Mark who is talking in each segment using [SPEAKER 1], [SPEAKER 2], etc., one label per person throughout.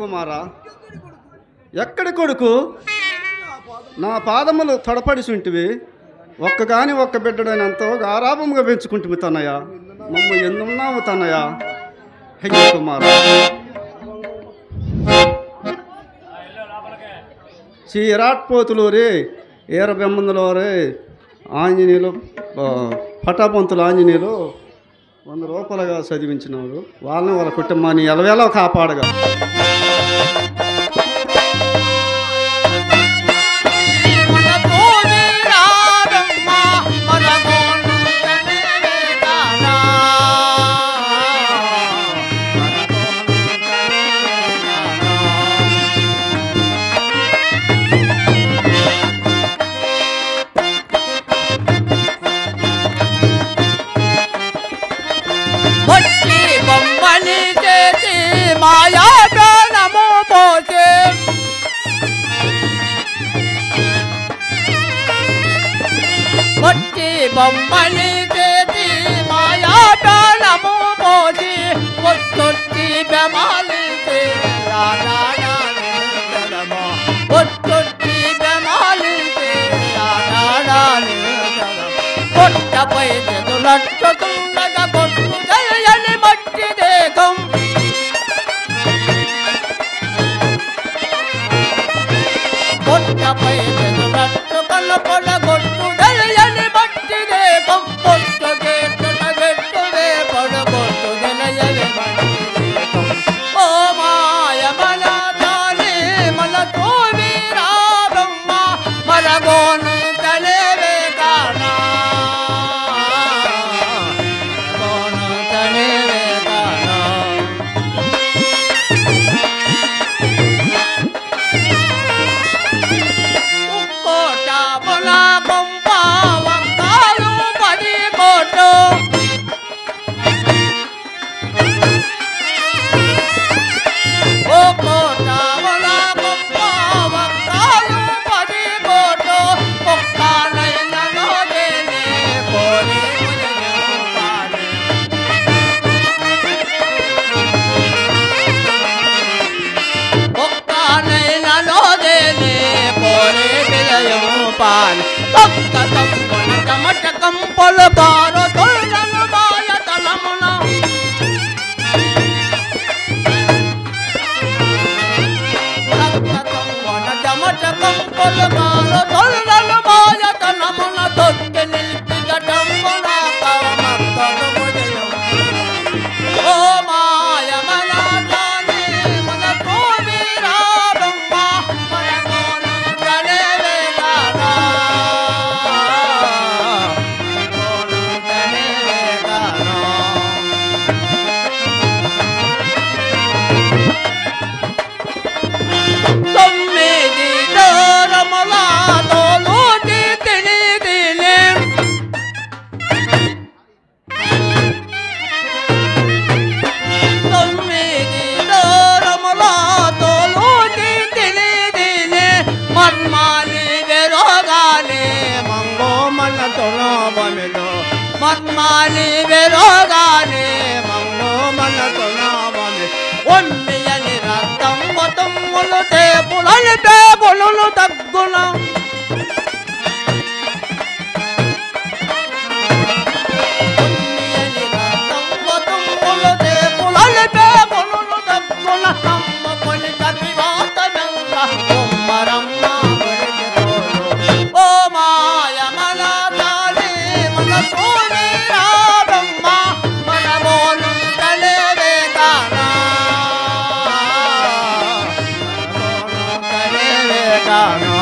[SPEAKER 1] కుమారా, ఎక్కడి కొడుకు? నా పాదములు తడపడిసుంటివి, ఒక్కగాని ఒక్క బిడ్డడైనంతో గారాభంగా పెంచుకుంటువి తనయ్య. మమ్మ ఎందున్నావు తనయ్య? అయ్యో కుమారా, శ్రీ విరాట్పోతులూరి ఈరబెమ్మందులోరే ఆంజనేయులు పటాపంతులు ఆంజనేయులు 100 రూపాయలుగా చదివించినాడు. వాళ్ళని వాళ్ళ కుటుంబాన్ని ఎలవేళ కాపాడగా.
[SPEAKER 2] బొమ్మని చేతి మాయా ప్రాణము పోసి ఒట్టొట్టి బెమాలి ఒట్టొట్టి బెమాలి కొట్టపై చెదులట్టుతుండగా కొట్టు తెలియని మట్టి దేహం కొట్టపై చెదులట్టు కళ్ళ పొల కొట్టు తెలియని మట్టి దేహం కొట్టు కేట్టున గెట్టుదే పడగొట్టు తెలియని మట్టి దేహం. ఓ మాయ మన తానే మన తోవి రాబమ్మ మరగోను తలేవే కానా గోను తలేవే కానా. కోట పొల కొంప వంకాలు 10 కోట్లు ఓ కోట పొల కొంప వంకాలు 10 కోట్లు ఒక్కనైన నోదేనే కోరి మునిపాలి ఒక్కనైన నోదేనే కోరి విలయం పాలి ఒక్క కంపల చెమట కంపల బారో తొలలు బాయ తలమున ఒక్క కంపల చెమట కంపల బారో తొలలు బాయ తలమున తొక్కి నిలిపి గటంబున కవమక్కడు ముదయం. ఓ మాయ మన తానే మన తోవి రాబమ్మ మనగోను తలేవే కానా మనగోను తలేవే కానా. తొమ్మిది దూరముల తోలుటి తినిదిలే తొమ్మిది దూరముల తోలుటి తినిదిలే మర్మాలి వెరోగాలి మంగో మన తొలబమిలో మర్మాలి వెరోగాలి మంగో మన తొలబమి. ఒమ్మియని రక్తం మొత్తములు టేపులు తగ్గున ఒమ్మియని రక్తం మొత్తములు టేపులు తగ్గున నమ్మకొని కపివాత మెల్ల కొమ్మరమ్మ గుడికి తోడు. ఓ మాయ మన తానే మన తోని రాబమ్మ మన బోలు తలేవే కానా మన బోలు తలేవే కానా.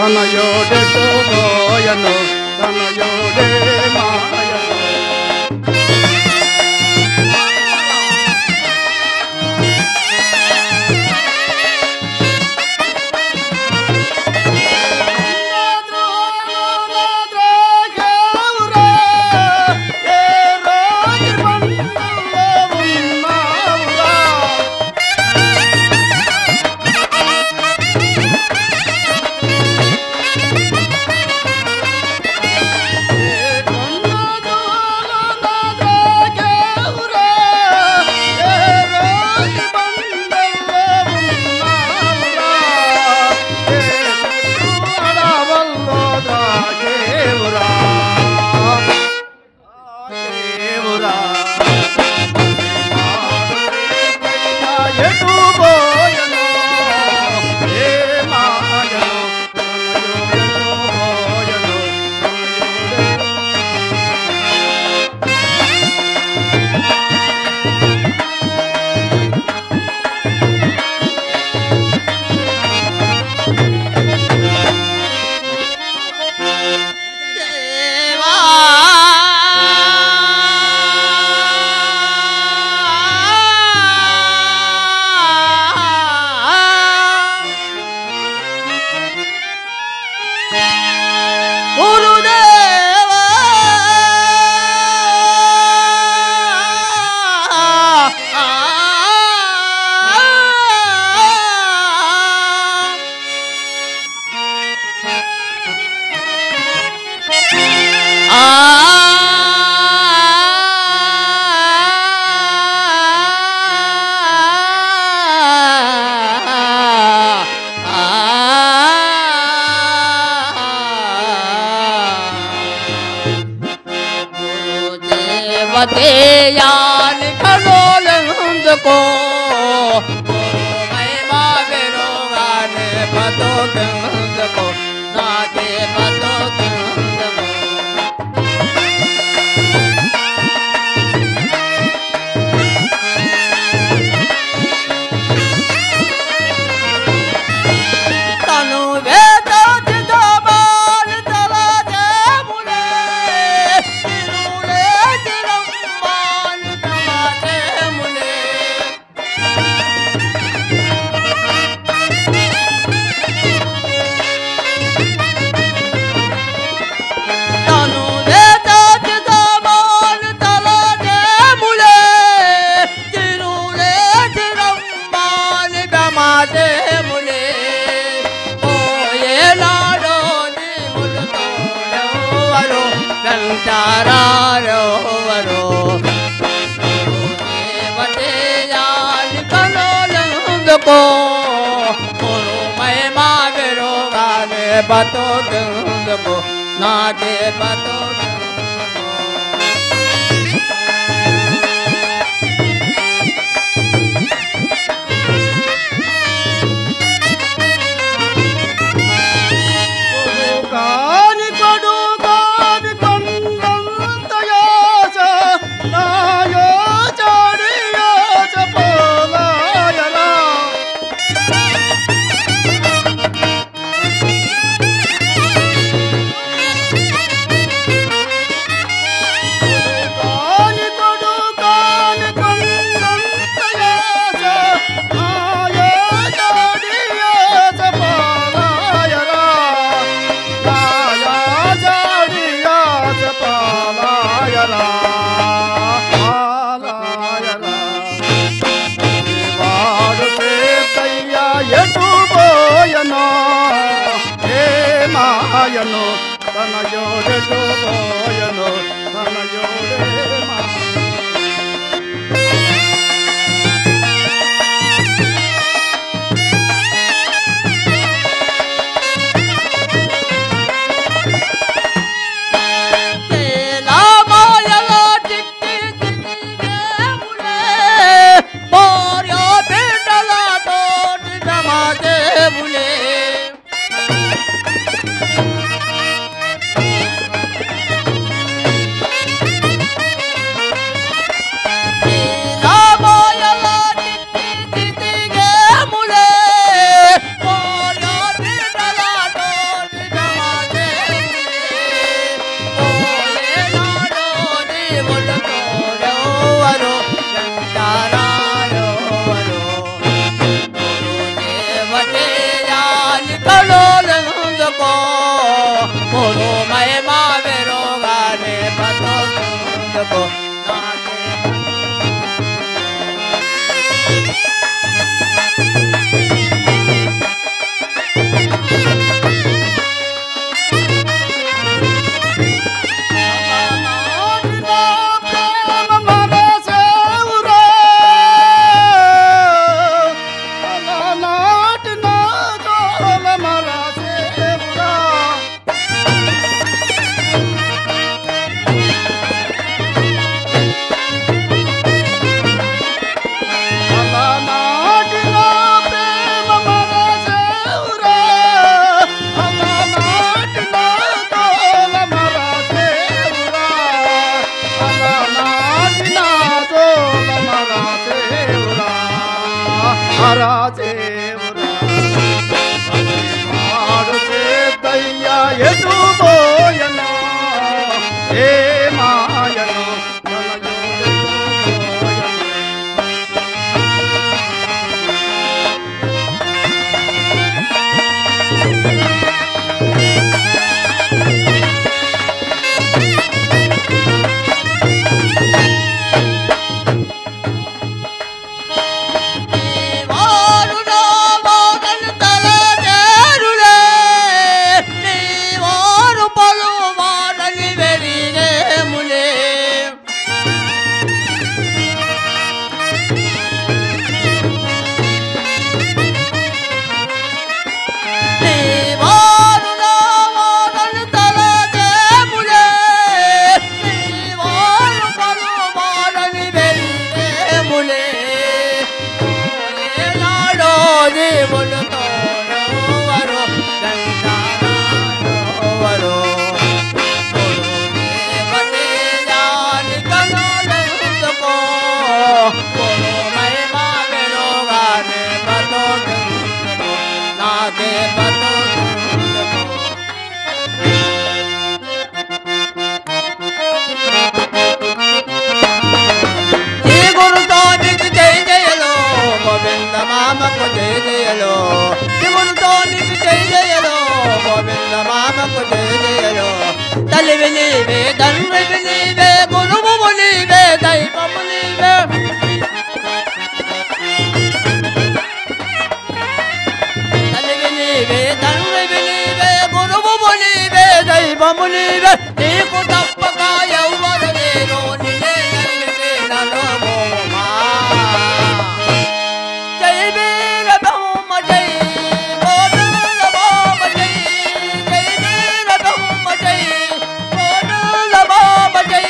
[SPEAKER 1] తనయోడే పోయను తనయోడే మాయను.
[SPEAKER 2] గురుదేవ దేవతేయాని కనోలందుకో మహిమా విరోగానే పతోకందుకో నాకే పతోకందుకో తను వేద జిదబాల్ తల దేములే తిరులే తిరంబాల్ తమ దేములే తను వేద జిదబాల్ తల దేములే తిరులే తిరంబాల్ తమ దేములే ఏనాడో నీవులు తోడెవ్వరో వెంటారారెవ్వరో దేవతేయాని కనోలందుకో మహిమా విరోగానే బతోకందుకో నాకే బతోకందుకో
[SPEAKER 1] కాని కొడు కాని కొండంత యాస నాయో చాడి యాస పోలాయలా కాని కొడు కాని కొండంత యాస నాయో చాడి యాస పోలాయలా పాలాయరా వాడు పేతయ్యా ఎటు పోయనో ఏ మాయనో తన జోడెటు పోయనో తన జోడే మా మహిమా విరోగానే బతోకందుకో నాకే
[SPEAKER 2] నీవే తండ్రివి నీవే గురువు నీవే దైవము నీవే తల్లివి నీవే తండ్రివి నీవే గురువు నీవే దైవము నీవే నీకు తప్పక ఎవ్వరు లేరు నిన్నే నమ్మితే నలుమోమా జై వీర బహుమ జై కోడల బాబ జై జై వీర బహుమ జై కోడల బాబ జై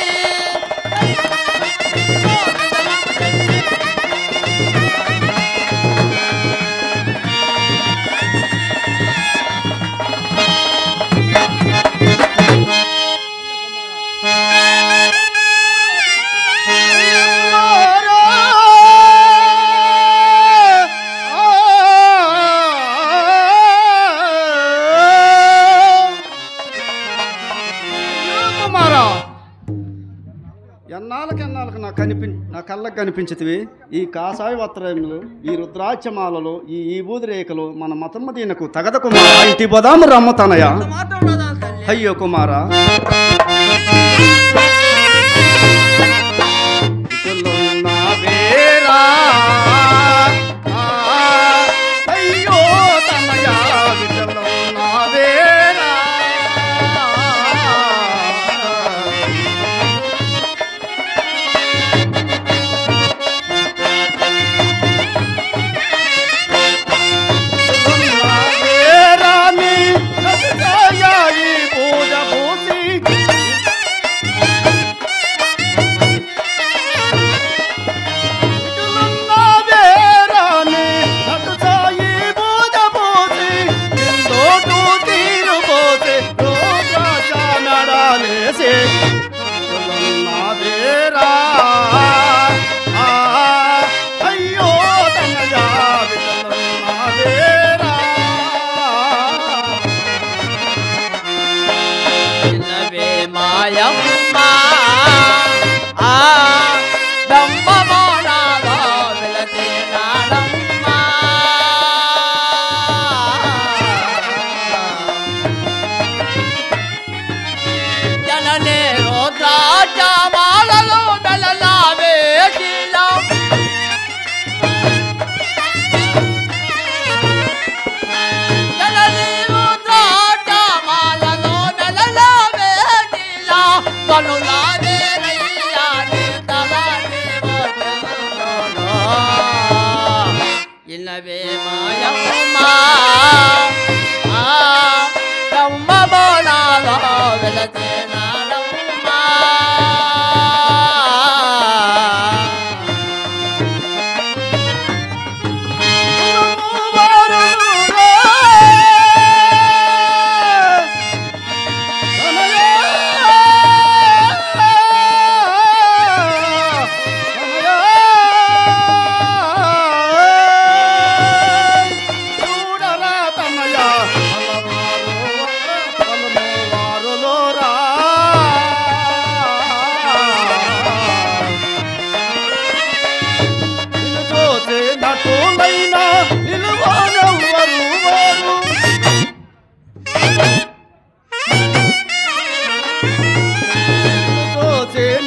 [SPEAKER 1] ఎన్నాళ్ళకి నా కళ్ళకు కనిపించితివి. ఈ కాషాయ వస్త్రములు, ఈ రుద్రాక్షమాలలో, ఈ విభూది రేఖలు మన మతమ్మ దీనకు తగద కుమార. ఇంటి బదాము రమ్మ తనయ. అయ్యో కుమారా, అయ్యో తనయా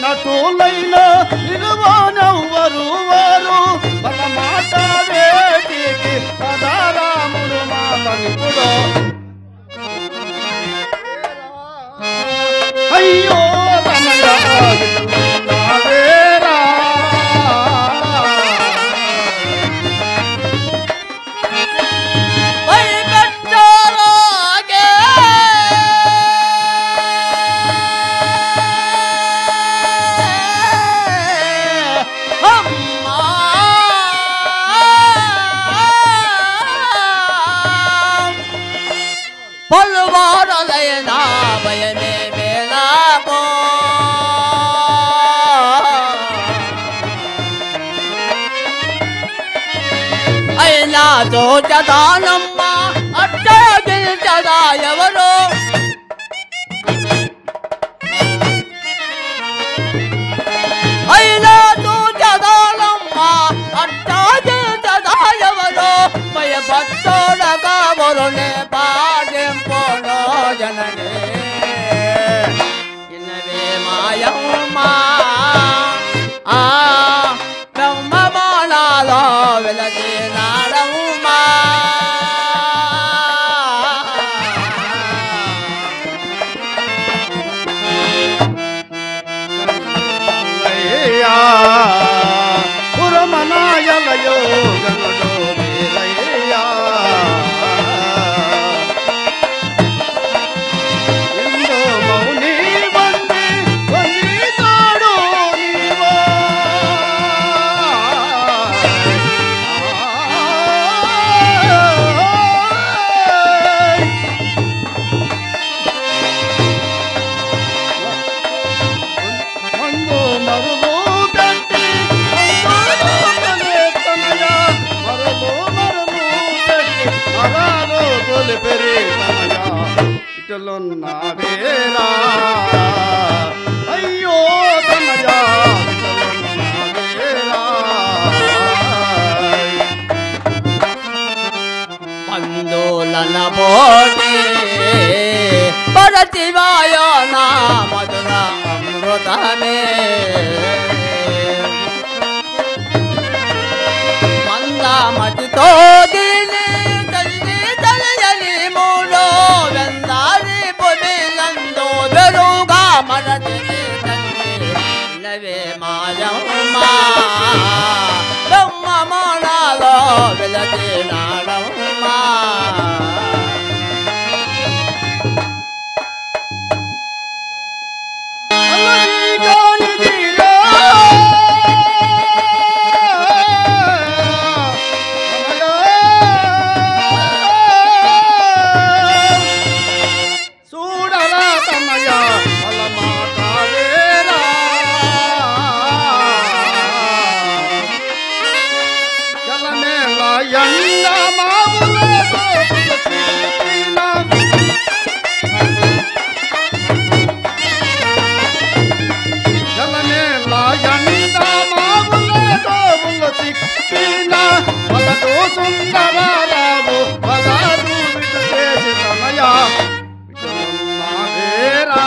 [SPEAKER 1] నటులైనా నిలువనెవ్వరు వారు ఒక మాట వేటికి సదారాముడు మాతనిపుడు అయ్యో తనయా
[SPEAKER 2] పలువారలైనా భయమే మేలాకో అయినా తోచదానమ్మ అట్టే గెలిచదా ఎవరు అయినా తోచదానమ్మ అట్టా గెలిచదా ఎవరు భయపట్టోడగా వరుణే పాదెంపోలో జననే పోటీ పడతివాయో నా మధుర అమృతమే మందామతితో దీని తల్లి తలయలి మూడో వెందారి పొదిలందో వెరుగా మరచి తల్లి మాయమ్మా బ్రహ్మమానాలో వెలతి నాడమ్మా
[SPEAKER 1] సుందరారావు బలాదు విటు చేసి తనయా వేరా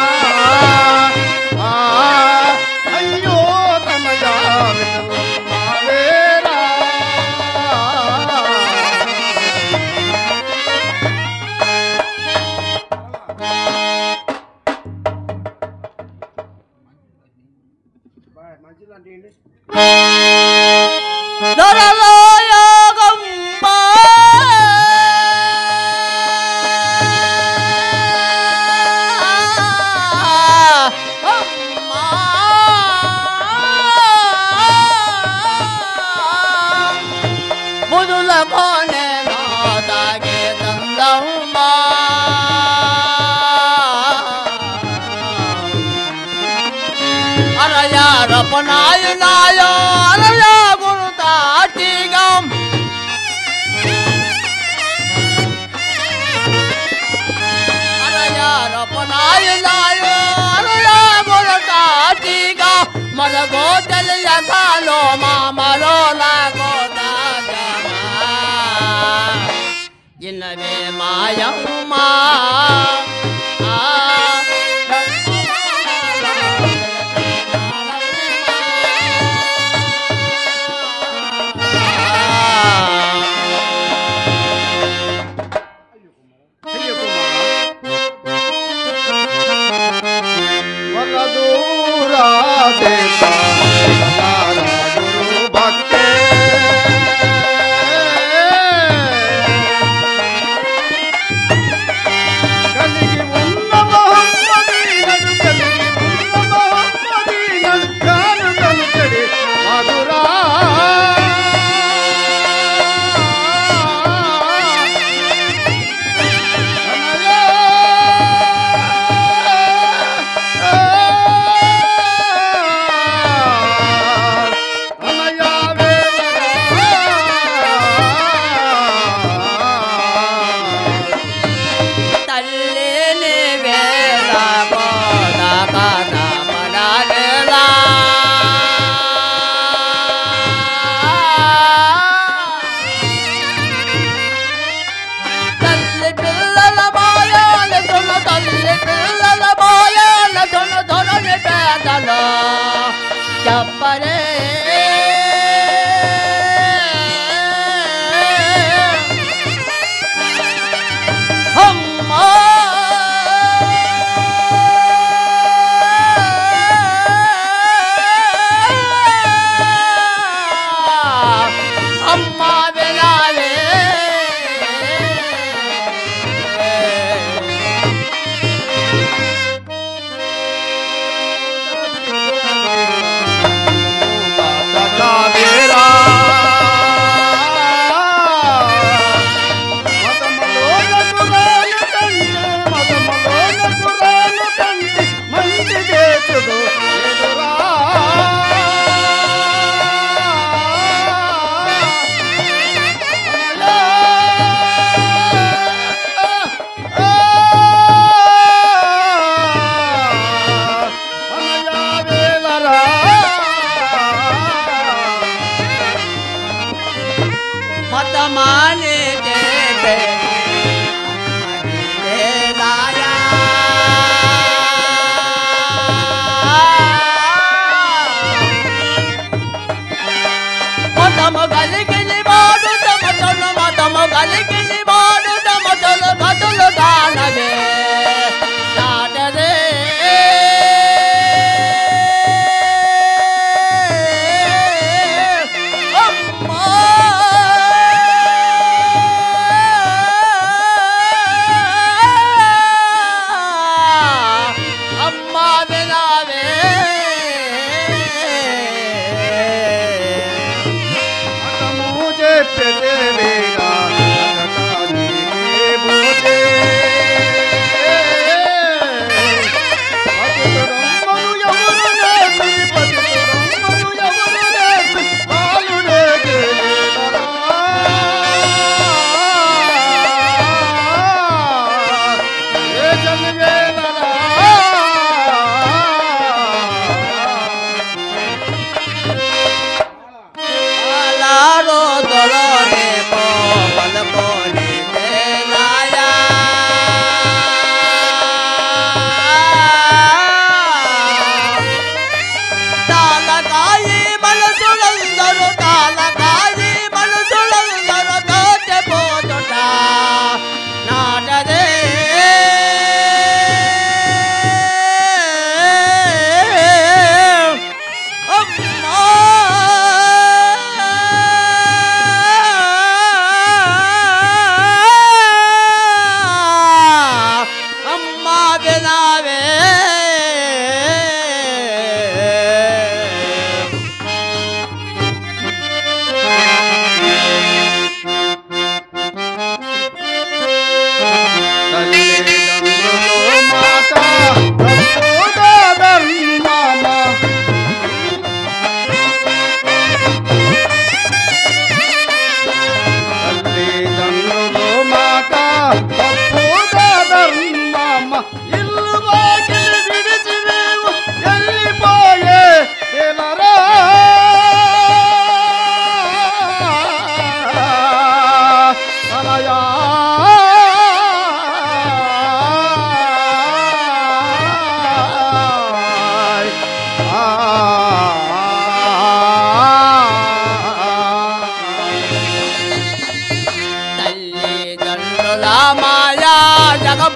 [SPEAKER 1] అయ్యో తనయా వేరా మంచిది అంటే
[SPEAKER 2] రపనాయు నాయో అరయా గురు తాటిగం అరయా రపనాయు నాయో అరయా గురు తాటిగా మన గోతల యథాలో మామలో లాగో దాజమా ఇన్నవే మాయమ్మా కలిగిలి వాడుట మొదలు కథలు దానవే దాటదే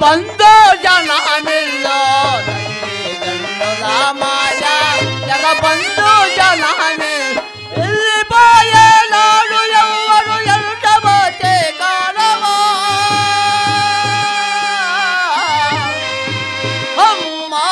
[SPEAKER 2] బంధు జనమిల్లో రామాయ జగబంధు జనమి వెళ్ళిపోయే నాడు ఎవరు ఎంటబోతే కాలమా అమ్మా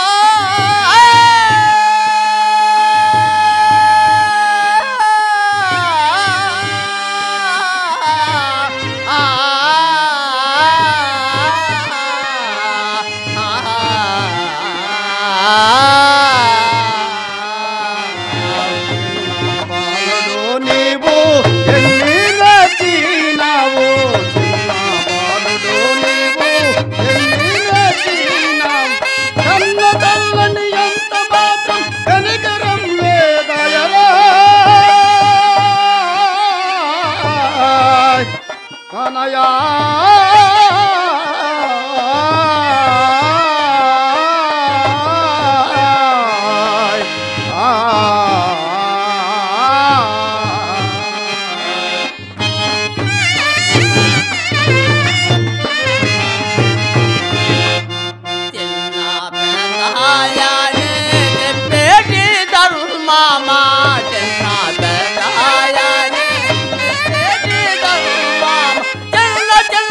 [SPEAKER 2] చల్ల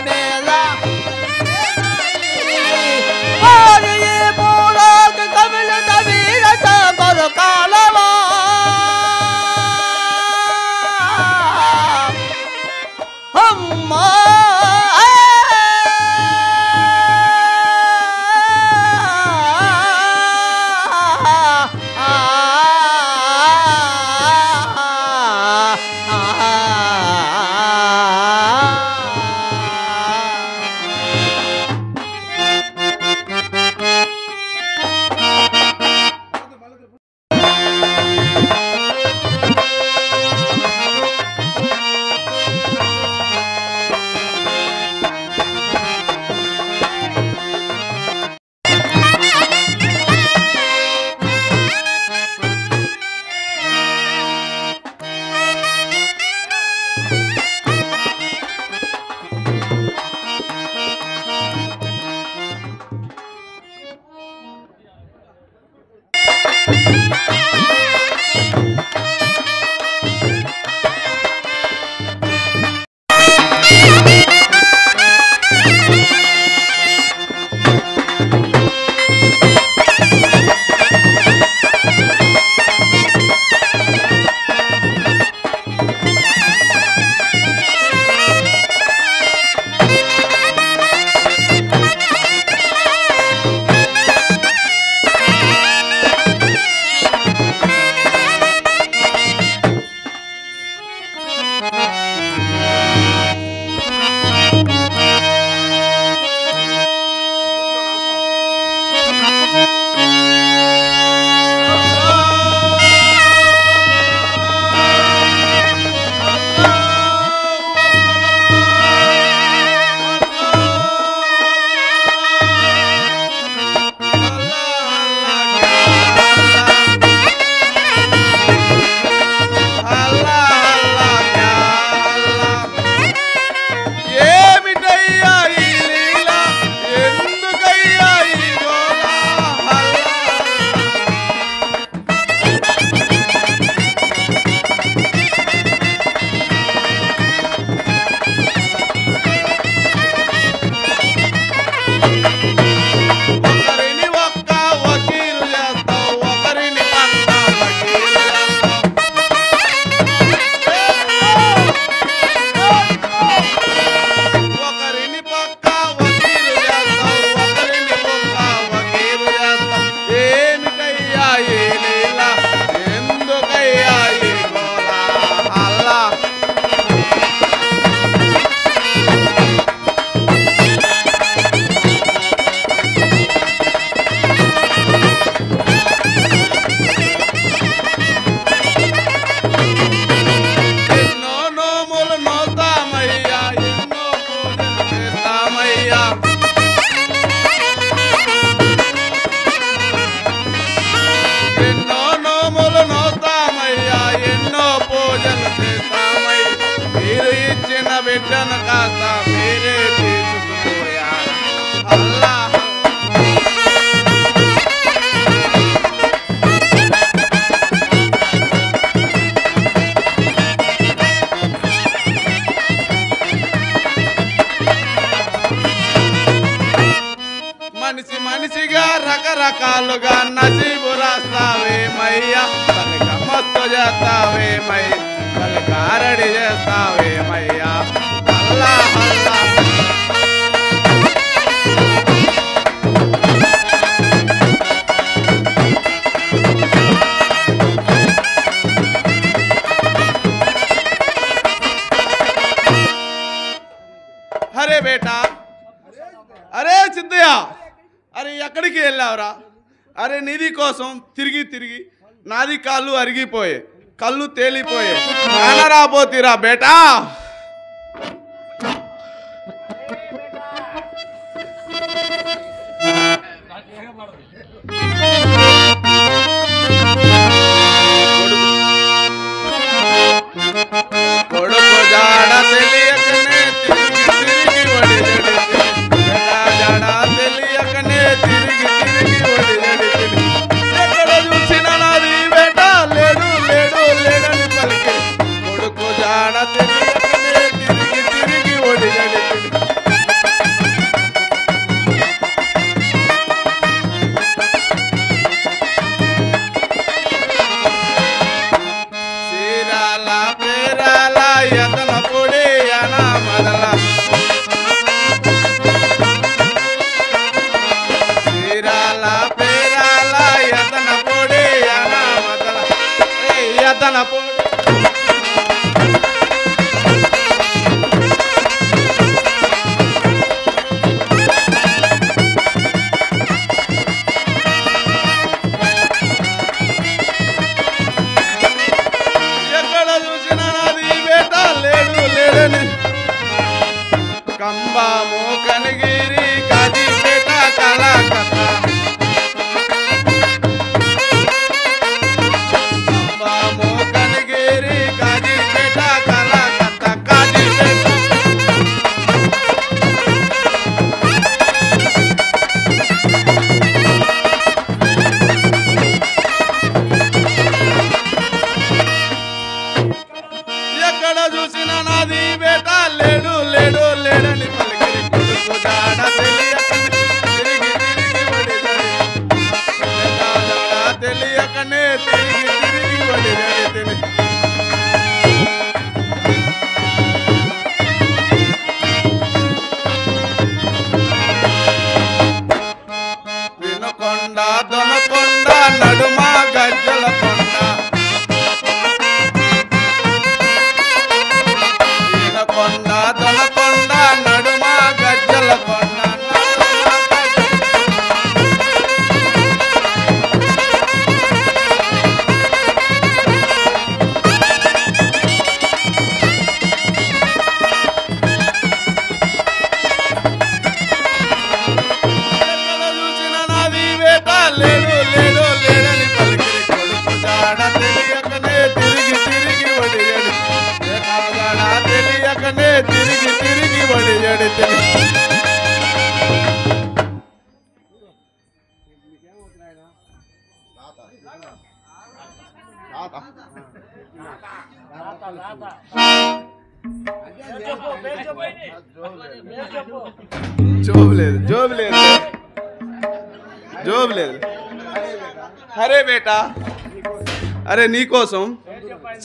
[SPEAKER 2] మేళ వారి మూలక కమిలిత వీరత కొరకాలవా అమ్మా
[SPEAKER 3] బిడ్డను కాస్త మీరే తీసుకుపోయారు. అల్లా మనిషి మనిషిగా రకరకాలుగా నసీబు రాస్తావేమయ్యా, తనక మస్తు చేస్తావేమయ్యా, తనక అరడి చేస్తావేమయ్యా. అల్లా అల్లా అరే బేటా, అరే సిద్ధయ్య, అరే ఎక్కడికి వెళ్ళావురా? అరే నిధి కోసం తిరిగి తిరిగి నాది కాళ్ళు అరిగిపోయే, కళ్ళు తేలిపోయే, రాబోతీరా బేటా. కొడుకు జాడ తెలియకనే తిరిగి తిరిగి వడిదడి, జాడ తెలియకనే తిరిగి తిరిగి వడిదడి. ఎక్కడ చూసిన నాది బేట లేడు లేడు లేడని పలికే, కొడుకు జాడ తెలియకనే తిరిగి తిరిగి వడిదడి. కంబాము కనగిరి కాజీపేట కలకత్తా కంబాము కనగిరి కాజీపేట కలకత్తా కాజీపేట ఎక్కడ చూసినా నాది బేట లేడు లేడు లేడని పలికిరి కొడుకు జాడ తెలియకనే తిరిగి తిరిగి వడిదడి జాడ తెలియకనే తిరిగి తిరిగి వడిదడి తిని వినుకొండ దొనకొండ నడుమ గజ్జల కొండ కొండ దొనకొండ నడుమ గజ్జల కొండ ఎక్కడ చూసిన నాది వేట లేడు లేడు లేడని పలికిరి కొడుకు జాడ తెలియకనే తిరిగి తిరిగి వడియడి జాడ తెలియకనే తిరిగి తిరిగి వడియడి జోబులేదు జోబులేదు జోబులేదు అరే బేటా అరే నీకోసం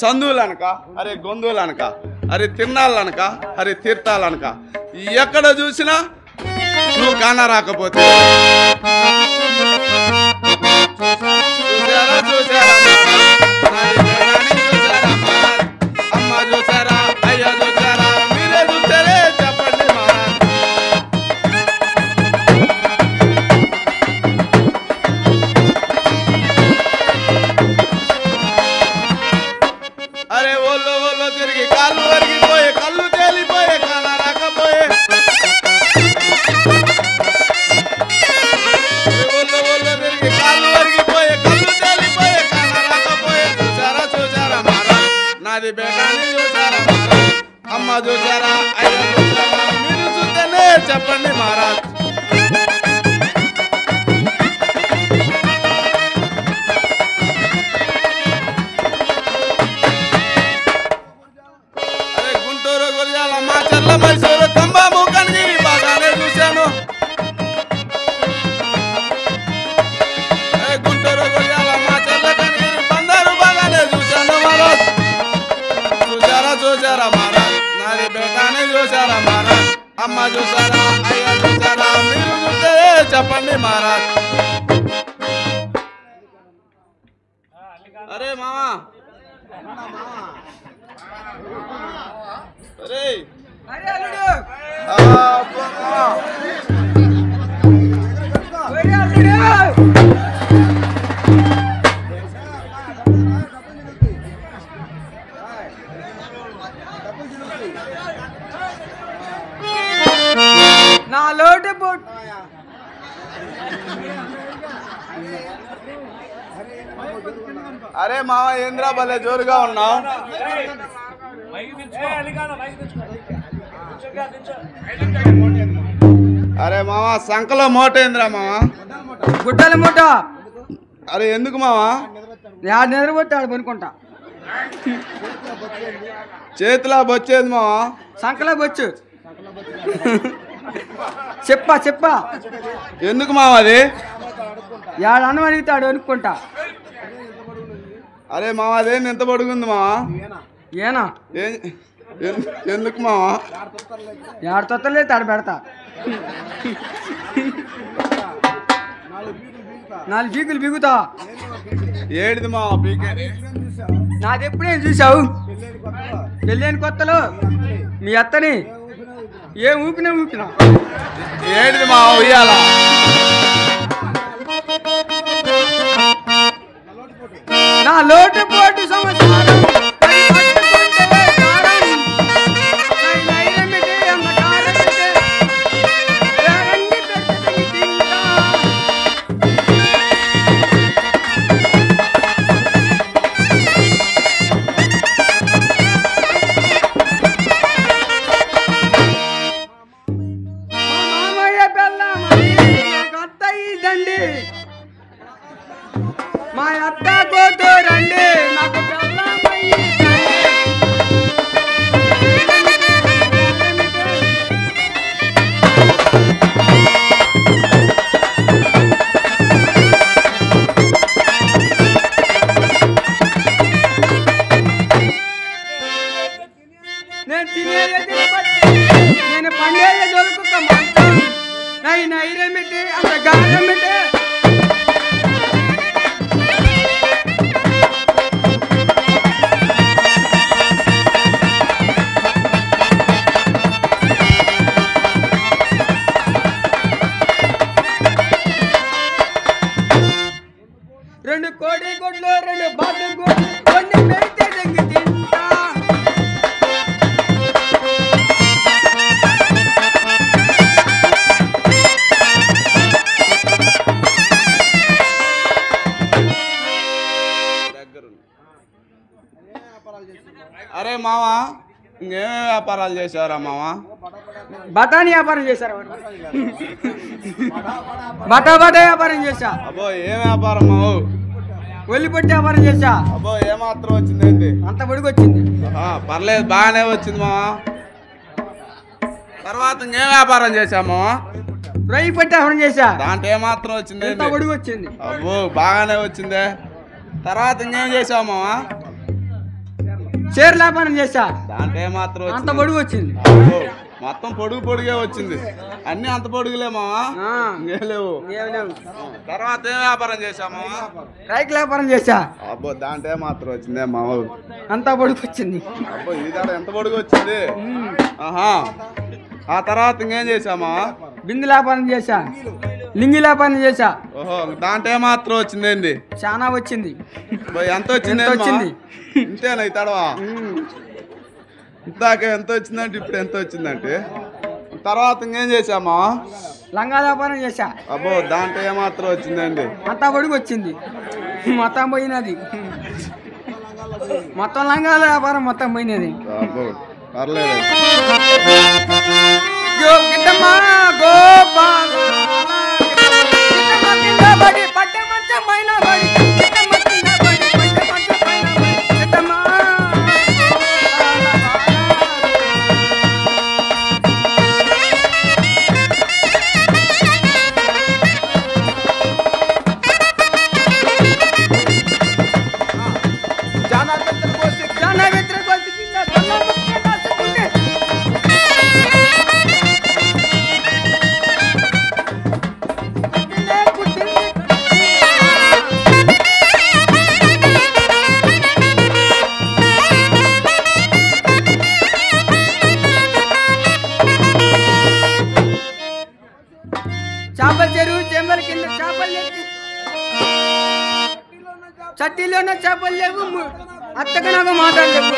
[SPEAKER 3] సందువులనక అరే గొంతువులనక అరే తిన్నాళ్ళనక అరే తీర్థాలనక ఎక్కడ చూసినా నువ్వు కాన రాకపోతే చూసారా చూసారా నాది బేటాని చూసారా అమ్మ చూసారా అయ్య చూసారా మీరే చూసారే చెప్పండి మహారాజ్ అరే ఓళ్ళు ఓళ్ళు తిరిగి కాళ్ళు వరిగిపోయే కళ్ళు తేలిపోయే కాన రాకపోయే ఓళ్ళు ఓళ్ళు తిరిగి కాళ్ళు వరిగిపోయే కళ్ళు తేలిపోయే కాన రాకపోయే చూసారా చూసారా మహారాజ్ నాది బేటాని చూసారా మహారాజ్ అమ్మ చూసారా అయ్య చూసారా మీరు చూస్తేనే చెప్పండి మహారాజ్ అరే గుంటూరు గురిజాల మాచర్ల మైసూరు కంబాము కనగిరి బాగానే చూశాను గుంటూరు గురిజాల మాచర్ల కనగిరి బందారు బాగానే చూశాను మహారాజ్ చూసారా చూసారా మహారాజ్ నాది బేటాని చూసారా మహారాజ్ అమ్మ చూసారా అయ్య చూసారా మీరు చూస్తే చెప్పండి మహారాజ్ అరే మామా అరే
[SPEAKER 2] నా లోటు పోటు
[SPEAKER 3] అరే మామ ఏంద్రా భలే జోరుగా ఉన్నావు అరే మామ సంకలో మూట ఏంద్రా మామ
[SPEAKER 2] గుడ్డల మూట
[SPEAKER 3] అరే ఎందుకు మామ
[SPEAKER 2] నిద్రపోతాడు పనుకుంటా
[SPEAKER 3] చేతిలో బొచ్చేది మామ
[SPEAKER 2] సంకలో బొచ్చు చెప్పా
[SPEAKER 3] ఎందుకు మామ అది
[SPEAKER 2] యాడ అన్నం అడుగుతాడు అనుకుంటా
[SPEAKER 3] అరే మామ అదేంటి ఎంత పొడుగుంది మామ
[SPEAKER 2] ఏనా
[SPEAKER 3] ఎందుకు మామ
[SPEAKER 2] యాడ తొత్తలేదు తాడు పెడతా 4 బీకులు బిగుతా
[SPEAKER 3] ఏడిది మామ పీకేది
[SPEAKER 2] నాది ఎప్పుడేం చూసావు పెళ్ళైన కొత్తలో మీ అత్తని ఏ ఊపినా
[SPEAKER 3] ఏడిది మామ ఉయ్యాల
[SPEAKER 2] నా లోటు పోటు సంవత్సరం పట్టుకుంటే కారం. నైరమిటి అమ్మ కారమిటి
[SPEAKER 4] రండి మా అత్త కూతురు రండి నాకు పెళ్ళామయ్యి నేను తినేది నేను పండేది దొరుకుతా నై నైరమిటి అంత గారమిటి రెండు కోడి గుడ్లు రెండు బాటు గుడ్లు కొన్ని పెడితే దగ్గర తింటా
[SPEAKER 3] అరే మావా ఇంకేమేమి వ్యాపారాలు చేసావురా మావా?
[SPEAKER 4] బఠానీ వ్యాపారం చేశారు బటా వ్యాపారం చేశా
[SPEAKER 3] అబ్బో ఏం వ్యాపారం మావు?
[SPEAKER 4] ఒల్లిపొట్టి వ్యాపారం చేశా
[SPEAKER 3] అబ్బో ఏమాత్రం వచ్చిందేంటి?
[SPEAKER 4] అంత పొడికి వచ్చింది
[SPEAKER 3] పర్లేదు బాగానే వచ్చింది మావా. తర్వాత ఇంకేం వ్యాపారం చేశా మావా?
[SPEAKER 4] రొయ్యి పట్టి వ్యాపారం చేశా
[SPEAKER 3] దాంట్లో ఏమాత్రం వచ్చింది?
[SPEAKER 4] ఎంత పొడికి వచ్చింది
[SPEAKER 3] అబ్బో బాగానే వచ్చిందే. తర్వాత ఇంకేం చేసావు మావా?
[SPEAKER 4] చీరల వ్యాపారం చేశా
[SPEAKER 3] దాంట్లో ఏమాత్రం
[SPEAKER 4] అంత
[SPEAKER 3] వచ్చింది?
[SPEAKER 4] పొడికి వచ్చింది
[SPEAKER 3] అబ్బో, మొత్తం పొడుగే వచ్చింది. అన్ని అంత పొడుగులే మావా? ఇంకేం లేవు. తర్వాత ఏం వ్యాపారం చేశావు మావా?
[SPEAKER 4] రైతుల వ్యాపారం చేశా
[SPEAKER 3] అబ్బో దాంట్లో ఏమాత్రం వచ్చిందే మావ?
[SPEAKER 4] అంత పొడికి వచ్చింది
[SPEAKER 3] అబ్బో ఈ దాడ ఎంత పొడుగు వచ్చింది? ఆహా. ఆ తర్వాత ఇంకేం చేసామా?
[SPEAKER 4] బిందు వ్యాపారం చేశా లింగి వ్యాపారం చేశా
[SPEAKER 3] ఓహో దాంట్లో ఏమాత్రం వచ్చిందేంది?
[SPEAKER 4] చాలా వచ్చింది
[SPEAKER 3] ఎంత వచ్చింది?
[SPEAKER 4] ఎంత వచ్చింది?
[SPEAKER 3] ఇంతేనా ఈ తడవా? ఇందాక ఎంత వచ్చిందంటే ఇప్పుడు ఎంత వచ్చిందంటే? తర్వాత ఇంకేం చేసామా?
[SPEAKER 4] లంగా వ్యాపారం చేశా
[SPEAKER 3] అబ్బో దాంట్లో ఏమాత్రం వచ్చిందండి?
[SPEAKER 4] అంతా పొడికి వచ్చింది మొత్తం పోయినది మొత్తం లంగాల వ్యాపారం మొత్తం పోయినది
[SPEAKER 3] అబ్బో పర్లేదు.
[SPEAKER 4] చేపల చెరువు చెంబల కింద చేపలు చట్టీలోనే చేపలు లేవు అత్తగా నాకు మాట్లాడలేవు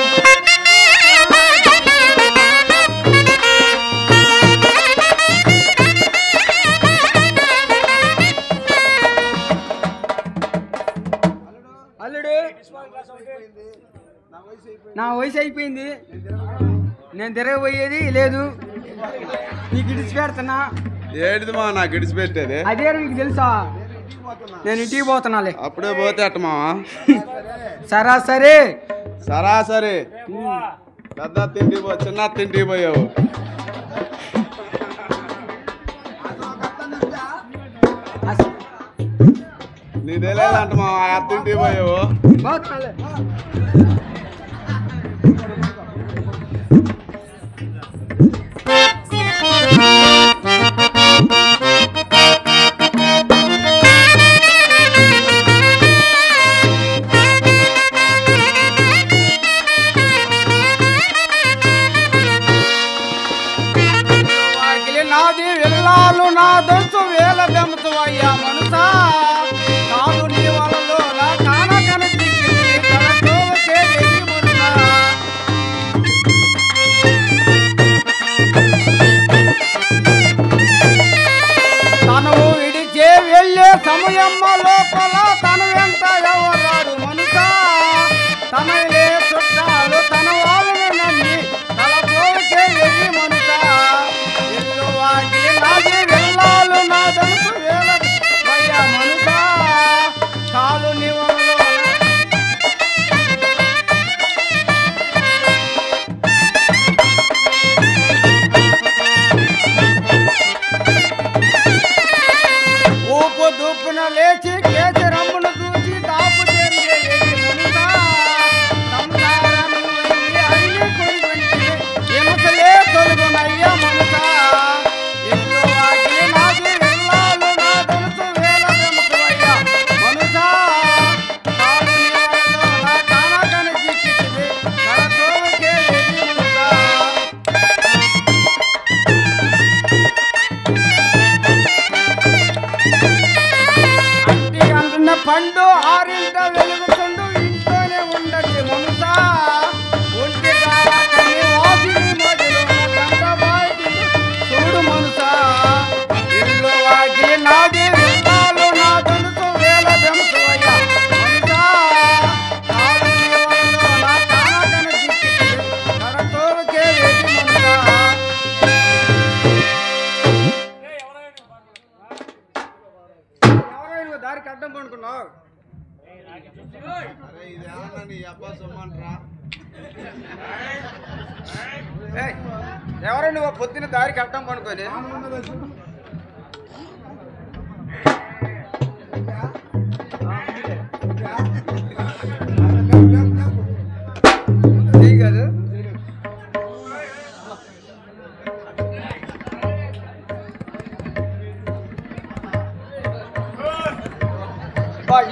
[SPEAKER 4] అల్లుడు నా వయసు అయిపోయింది నేను తిరగబోయేది లేదు నీకు ఇడిచి పెడుతున్నా
[SPEAKER 3] ఏడిది మా నాకు ఇడిచిపెట్టేది?
[SPEAKER 4] అదే నీకు తెలుసా నేను ఇంటికి పోతున్నాలే.
[SPEAKER 3] అప్పుడే పోతే అట్ట మావా?
[SPEAKER 4] సరాసరి
[SPEAKER 3] సరాసరి పెద్ద తిండి చిన్న తిండి పోయావు. నీ తెలియదంట మా అత్తింటికి పోయావు.
[SPEAKER 4] పోతున్నాలే.
[SPEAKER 2] నాది వెళ్ళాలు నా దొంచు వేల దెంతు అయ్యా మనసా కాదు నీ వలలో నా కాన కనిపించింది కనకోవకే వెళ్ళి మున్నా తను విడిచే వెళ్ళే సమయమ్మ లోపల తన వెంట ఎవరాడు మనసా తన లే చుట్టాలు తన వాళ్ళని నమ్మి తలకోవకే వెళ్ళి మనసా నాది వెళ్ళాలు నా దొంతు వేల ఎవరో నువ్వు పొద్దున్న దారికి అడ్డం పనుకొని కాదు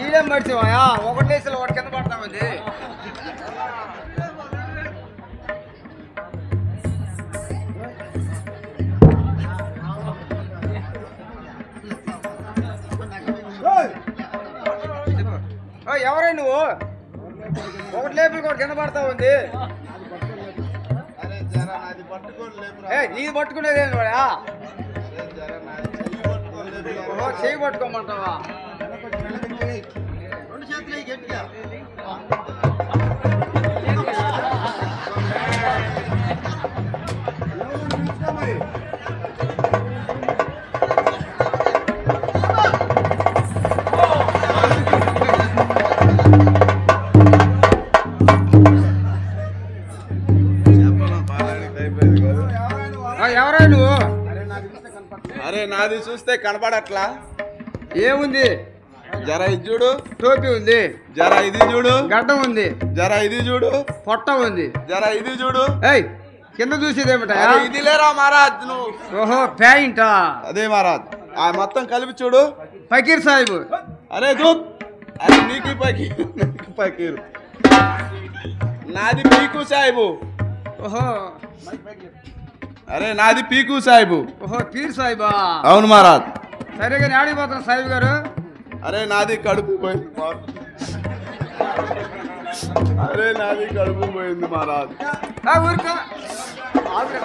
[SPEAKER 2] ఈడేం మడిచివా ఒకటి లేసి ఒకటి కింద పడతామండి ఎవరై నువ్వు ఒకటి లేపులు కూడా కింద పడతా ఉంది నీది పట్టుకునేది ఏంటి వాడా చెయ్యి పట్టుకోమంటావా ఎవరా నువ్వు
[SPEAKER 3] అరే నాది చూస్తే కనపడట్లా
[SPEAKER 2] ఏముంది
[SPEAKER 3] జర ఇది చూడు
[SPEAKER 2] టోపీ ఉంది
[SPEAKER 3] జర ఇది చూడు
[SPEAKER 2] గడ్డం ఉంది
[SPEAKER 3] జర ఇది చూడు
[SPEAKER 2] పొట్ట ఉంది
[SPEAKER 3] జర ఇది చూడు
[SPEAKER 2] ఏయ్ కింద చూసేదేమిటా
[SPEAKER 3] ఇది లేరా మహారాజ్ నువ్వు
[SPEAKER 2] ఓహో ప్యాంటా
[SPEAKER 3] అదే మహారాజ్ ఆ మొత్తం కలిపి చూడు
[SPEAKER 2] ఫకీర్ సాహిబ్
[SPEAKER 3] అరే దూత్ అరే నీకు పకీరు నీకు పకీరు నాది పీకు సాహిబు
[SPEAKER 2] ఓహో
[SPEAKER 3] అరే నాది పీకు సాహిబు
[SPEAKER 2] ఓహో పీర్ సాహిబా
[SPEAKER 3] అవును మహారాజ్
[SPEAKER 2] సరే కానీ ఆడిపోతాను సాహిబ్ గారు
[SPEAKER 3] అరే నాది కడుపు పోయింది అరే నాది కడుపు పోయింది మహారాజ్
[SPEAKER 2] ఊరుకో ఊరుకో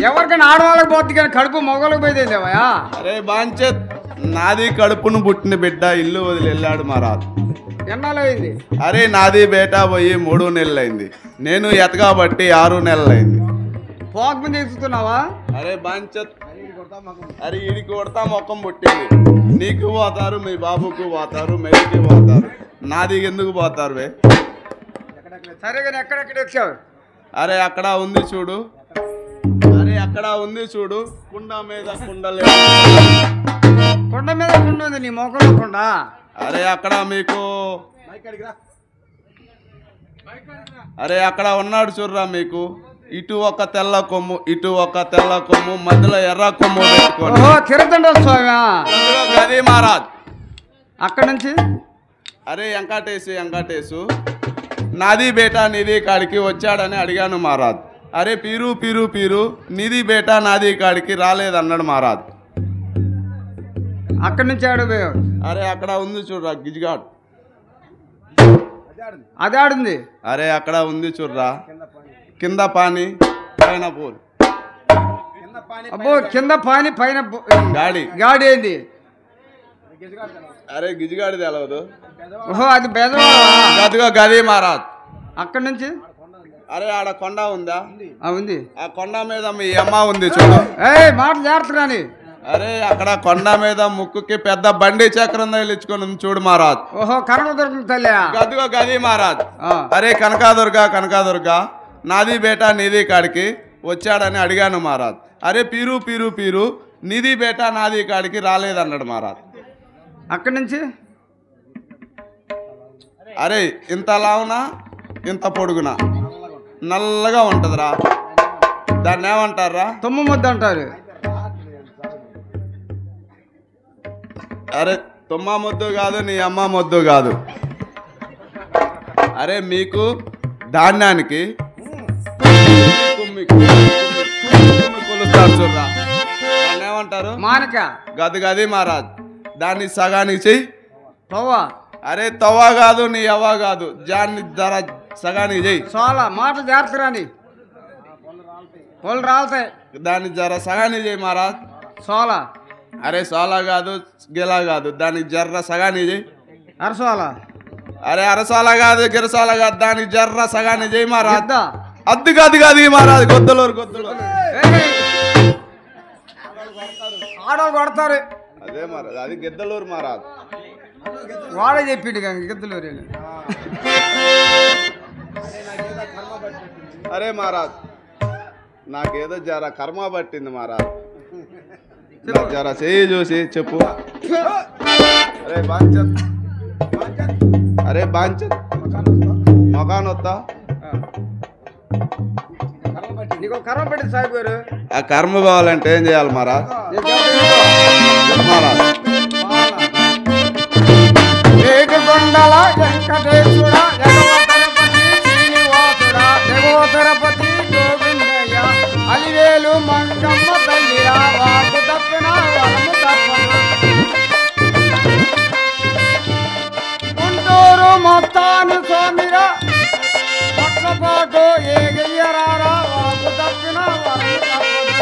[SPEAKER 2] ఎవరికైనా ఆడవాళ్ళకి పోతుంది కానీ కడుపు మొగలకు పోయింది ఏమయ్యా
[SPEAKER 3] అరే బాంచెత్ నాది కడుపును పుట్టిన బిడ్డ ఇల్లు వదిలి వెళ్ళాడు మహారాజ్
[SPEAKER 2] ఎన్నాళ్ళైంది
[SPEAKER 3] అరే నాది బేటా పోయి 3 నెలలైంది నేను ఎతకబట్టి 6 నెలలైంది
[SPEAKER 2] పోక ముందు ఎక్కుతున్నావా
[SPEAKER 3] అరే బాంచత్ అరే ఈడికి కొడతా మొక్కం పుట్టింది నీకు పోతారు మీ బాబుకు పోతారు మేలుకి పోతారు నాది ఎందుకు పోతారు వే
[SPEAKER 2] సరే కానీ ఎక్కడెక్కడ వచ్చావు
[SPEAKER 3] అరే అక్కడ ఉంది చూడు అరే అక్కడ ఉంది చూడు కుండ మీద కుండలే
[SPEAKER 2] కొండ మీద కుండ ఉంది నీ మొక్కలో కుండ
[SPEAKER 3] అరే అక్కడ మీకు అరే అక్కడ ఉన్నాడు చూర్రా మీకు ఇటు ఒక తెల్ల కొమ్ము ఇటు ఒక తెల్ల కొమ్ము మధ్యలో ఎర్ర కొమ్ము పెట్టుకోండి
[SPEAKER 2] ఓహో తిరుతండ స్వామి
[SPEAKER 3] గది మహారాజ్
[SPEAKER 2] అక్కడ నుంచి
[SPEAKER 3] అరే వెంకటేశు నాది బేటా నిధి కాడికి వచ్చాడని అడిగాను మహారాజ్ అరే పీరు పీరు పీరు నిధి బేటా నాది కాడికి రాలేదన్నాడు మహారాజ్
[SPEAKER 2] అక్కడి నుంచి ఆడిపోయావు
[SPEAKER 3] అరే అక్కడ ఉంది చూడరా గిజ్గాడ్
[SPEAKER 2] అది ఆడింది
[SPEAKER 3] అరే అక్కడ ఉంది చూడరా కింద పాని పైన పూల్
[SPEAKER 2] అబ్బో కింద పాని పైన
[SPEAKER 3] గాడి
[SPEAKER 2] గాడి ఏంది
[SPEAKER 3] అరే గిజ్గాడి తెలవదు
[SPEAKER 2] ఓహో అది బెదవాడా
[SPEAKER 3] గదిగో గది మహారాజ్
[SPEAKER 2] అక్కడి నుంచి
[SPEAKER 3] అరే ఆడ కొండ ఉందా
[SPEAKER 2] ఉంది
[SPEAKER 3] ఆ కొండ మీద మీ అమ్మ ఉంది చూడు
[SPEAKER 2] మాట జాగ్రత్త రాని
[SPEAKER 3] అరే అక్కడ కొండ మీద ముక్కుకి పెద్ద బండి చక్రం తగిలించుకొని ఉంది చూడు మహారాజ్
[SPEAKER 2] ఓహో కనక దొరుకుతుంది తల్లి
[SPEAKER 3] గదిగో గది మహారాజ్ అరే కనకాదుర్గా నాది బేటా నీది కాడికి వచ్చాడని అడిగాను మహారాజ్ అరే పీరు పీరు పీరు నీది బేటా నాది కాడికి రాలేదన్నాడు మహారాజ్
[SPEAKER 2] అక్కడి నుంచి
[SPEAKER 3] అరే ఇంత లావునా ఇంత పొడుగునా నల్లగా ఉంటుందిరా దాన్ని ఏమంటారా
[SPEAKER 2] తుమ్మ ముద్ద అంటారు
[SPEAKER 3] అరే తుమ్మ మొద్దు కాదు నీ అమ్మ మొద్దు కాదు అరే మీకు ధాన్యానికి కొలుస్తారు చూడరా దాన్ని ఏమంటారు
[SPEAKER 2] మానిక
[SPEAKER 3] గది మహారాజ్ దాన్ని సగానికి చెయ్యి
[SPEAKER 2] తవ్వ
[SPEAKER 3] అరే తవ్వ కాదు నీ అవ్వ కాదు దాన్ని ధర సగానికి చెయ్యి
[SPEAKER 2] సోల మాట జాగ్రత్త రాని పొలు రాలుతాయి
[SPEAKER 3] దాన్ని జర సగానికి చెయ్యి మహారాజ్
[SPEAKER 2] సోల
[SPEAKER 3] అరే సోలా కాదు గిలా కాదు దానికి జర్ర సగానికి చెయ్యి
[SPEAKER 2] అరసోల
[SPEAKER 3] అరే అరసాల కాదు గిరసాల కాదు దానికి జర్ర సగాన్ని చెయ్యి మహారాజ్
[SPEAKER 2] అద్ద
[SPEAKER 3] అది మహారాజ్ గొద్దలు
[SPEAKER 2] ఆడవాళ్ళు కొడతారు
[SPEAKER 3] అదే మహారాజ్, అది గిద్దలూరు మహారాజ్.
[SPEAKER 2] వాడే చెప్పిండు కానీ గిద్దలూరు.
[SPEAKER 3] అరే మహారాజ్, నాకేదో జర కర్మ పట్టింది మహారాజ్. నాకు జర చేయి చూసి చెప్పు. అరే బాంచత్, అరే బాంచత్ మొఖాన్ వస్తా.
[SPEAKER 2] నీకు కర్మ పట్టింది సాహిబ్ గారు.
[SPEAKER 3] ఆ కర్మ కావాలంటే ఏం చేయాలి మహారాజ్? మహారాజ్
[SPEAKER 2] ఏడుకొండల వెంకటేశ్వర జగవతరపతి శ్రీనివాసుడ జగవతరపతి గోవిందయ్య అలివేలు మంగమ్మ తల్లిరా వాకు తప్పిన వరము తప్పదు. గుంటూరు మొత్తాను స్వామిరా పట్లపాటు ఏగయ్యరారా వాకు తప్పిన వరము తప్పదు.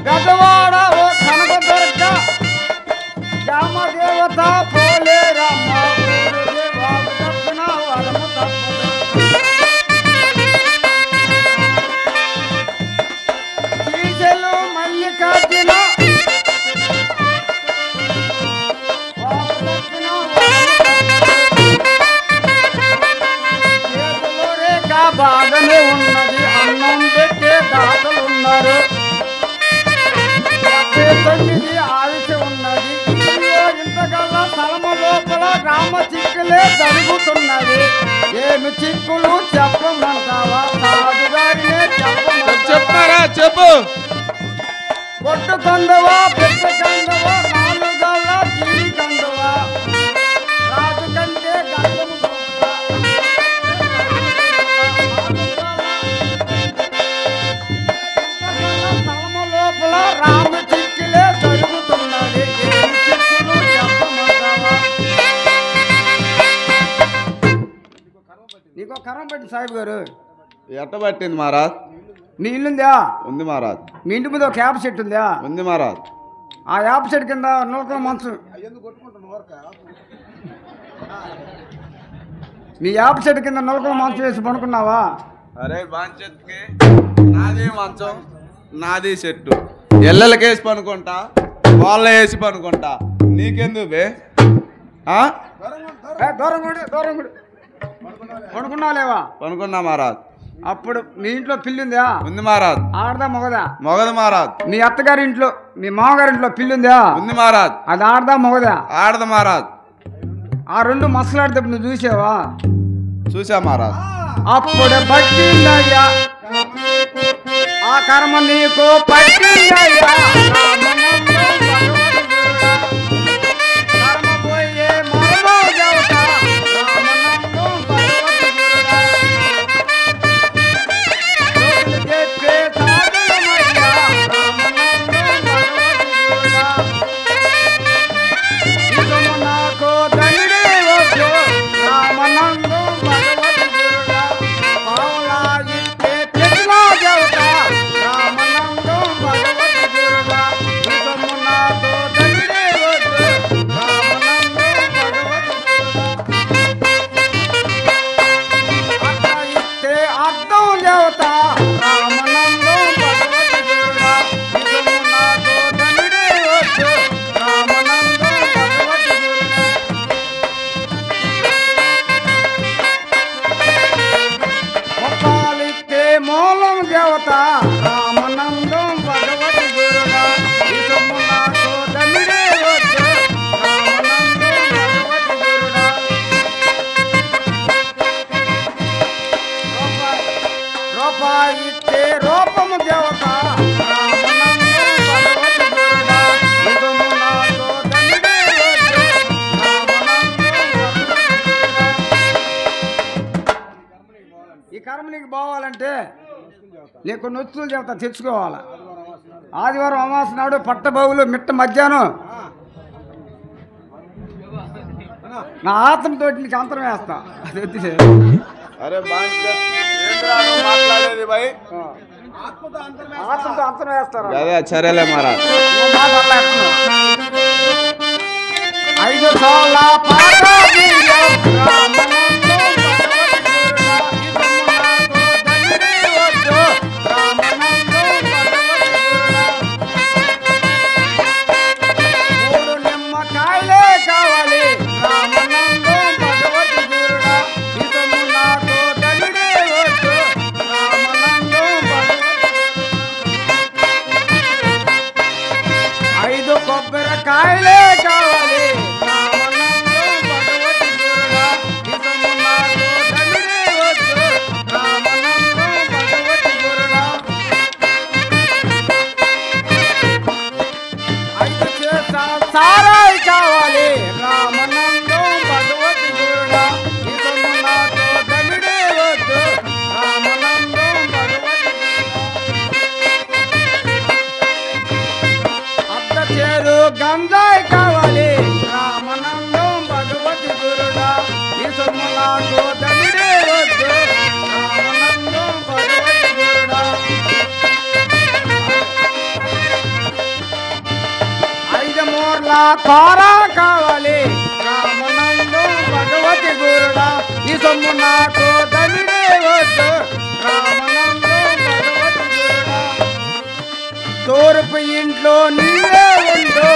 [SPEAKER 2] గజవాడ ఓ కనకదుర్గ గ్రామదేవత పోలే రామ వాకు తప్పిన వరము తప్పదు. శ్రీశైలం మల్లికార్జున వాకు తప్పిన వరము తప్పదు. చేతిలో రేఖ బాగానే ఉన్నది, అన్నం పెట్టే దాతలున్నారు. 79 ఆయుష ఉన్నది. ఇంతకల్లా స్థలము లోపల గ్రామ చిక్కులే జరుగుతున్నది. ఏమి చిక్కులు చెప్పమంటావా? సాధుగారినే
[SPEAKER 3] చెప్పారా? చెప్పు.
[SPEAKER 2] కొట్టు కందువా, పెద్ద కందువా, నాలుగల్ల జీవి కందువా, రాజు కంటే గంధము గొప్ప. ఇంతకల్లా స్థలము లోపల రామ చిక్కులే జరుగుతున్నది. ఏమి చిక్కులు చెప్పమంటావా? నీకో కరం పట్టి సాహిబ్ గారు.
[SPEAKER 3] ఎట్ట పట్టింది మహారాజ్?
[SPEAKER 2] నీ ఇల్లుందా?
[SPEAKER 3] ఉంది మహారాజ్.
[SPEAKER 2] మీ ఇంటి మీద ఒక యాప్ సెట్ ఉందా?
[SPEAKER 3] ఉంది మహారాజ్.
[SPEAKER 2] ఆ యాప్ సెట్ కింద నూకల మంచం. నీ యాప్ సెట్ కింద నూకల మంచం వేసి పడుకున్నావా?
[SPEAKER 3] అరే బాంచత్కి నాది మంచం, నాది చెట్టు. ఎల్లలకేసి పనుకుంటా, వాళ్ళ వేసి పనుకుంటా. నీకెందుకు బే?
[SPEAKER 2] దూరం కూడా దూరం కూడా పడుకున్నావా లేవా?
[SPEAKER 3] పనుకున్నా మహారాజ్.
[SPEAKER 2] అప్పుడు మీ ఇంట్లో పిల్లుందా?
[SPEAKER 3] ఉంది మహారాజ్.
[SPEAKER 2] ఆడదా మొగదా?
[SPEAKER 3] మొగదు మహారాజ్.
[SPEAKER 2] మీ అత్తగారి ఇంట్లో మీ మామగారి ఇంట్లో పిల్లుందా?
[SPEAKER 3] ఉంది మహారాజ్.
[SPEAKER 2] అది ఆడదా మొగదా?
[SPEAKER 3] ఆడదు మహారాజ్.
[SPEAKER 2] ఆ రెండు మసలాడితే నువ్వు చూసావా?
[SPEAKER 3] చూసా మహారాజ్.
[SPEAKER 2] అప్పుడు పట్టిందయ్యా ఆ కర్మ నీకు పట్టిందయ్యా. రామనందు భగవంతుడా, కర్మ పోయే మరో దేవత. రామనందు భగవంతుడా, లోకులు చెప్పే సాధులమయ్యా. రామనందు భగవంతుడా, ఇదము నాకు తండ్రి వద్దు. రామనందు భగవంతుడా, పావులా ఇస్తే తెచ్చినా దేవత. రామనందు భగవంతుడా, ఇదము నాకు తండ్రి వద్దు. రామనందు భగవంతుడా, అట్ట ఇస్తే అర్థం దేవత. రామనందు భగవంతుడా, ఇదము నాకు తండ్రి వద్దు. రామనందు భగవంతుడా, మొక్కాలిస్తే మూలం దేవత. రామనందం భగవతి గురుడా, ఇసము నాకు దండే వద్దు. రామనందం భగవతి గురుడా, రూపాయిస్తే రూపము దేవత. రామనందం భగవతి గురుడా, ఇసము నాకు దండే వద్దు. రామనందం భగవతి గురుడా, ఈ కర్మ నీకు పోవాలంటే నీకు నొచ్చులు చెబుతా తెచ్చుకోవాలా. ఆదివారం అమావాస్య నాడు పట్టబావులు మిట్ట మధ్యాహ్నం నా ఆత్మతో నీకు అంతరం వేస్తా. అది వద్దులే.
[SPEAKER 3] అరే బాంచత్ ఏంట్రా నువ్వు మాట్లాడేది భయ్?
[SPEAKER 2] ఆత్మతో అంతరం వేస్తారా?
[SPEAKER 3] అదే సరేలే మహారాజ్.
[SPEAKER 2] నువ్వు మాట్లాడుతున్నావు. 5 సార్ల పాట బియ్యం. రామనందు భగవతి గురుడా, ఇదము నాకు తండ్రి వద్దు. రామనందు భగవతి కోరా కావాలి రామనందు భగవతి గురుడా ఈ సొమ్ము నాకు దమిడే వద్దు రామనందు భగవతి గురుడా తూర్పు ఇంట్లో నీవే ఉండు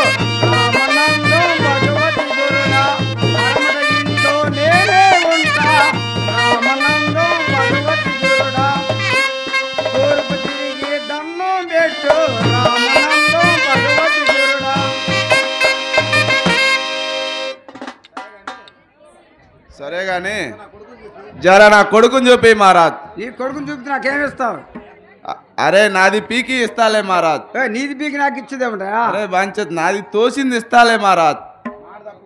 [SPEAKER 2] రామనందు భగవతి గురుడా పరమద ఇంట్లో నేనే ఉంటా రామనందు భగవతి గురుడా తూర్పు తిరిగి దండం పెట్టు రామనందు భగవతి గురుడా.
[SPEAKER 3] సరే గాని జరా నా కొడుకుని చూపి మహారాజ్.
[SPEAKER 2] ఈ కొడుకుని చూపితే నాకేమిస్తావు?
[SPEAKER 3] అరే నాది పీకి ఇస్తాలే మహారాజ్.
[SPEAKER 2] నీది పీకి నాకు ఇచ్చేదేమిటా?
[SPEAKER 3] అరే బాంచత్ నాది తోసింది ఇస్తాలే మహారాజ్.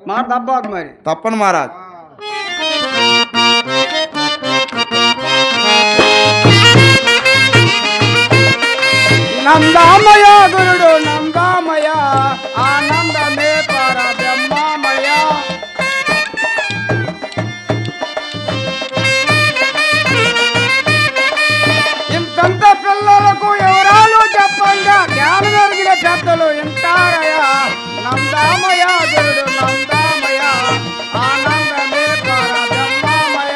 [SPEAKER 2] మాట తప్పకు మరి.
[SPEAKER 3] తప్పను మహారాజ్.
[SPEAKER 2] నందామయ గురుడు నందామయ ఆనందమే పర బ్రహ్మమయ ఇంతంత పిల్లలకు ఎవరాలు చెప్పంగా జ్ఞానం ఎరిగిన పెద్దలు ఇంటారయ నందామయ గురుడు నందామయ ఆనందమే పర బ్రహ్మమయ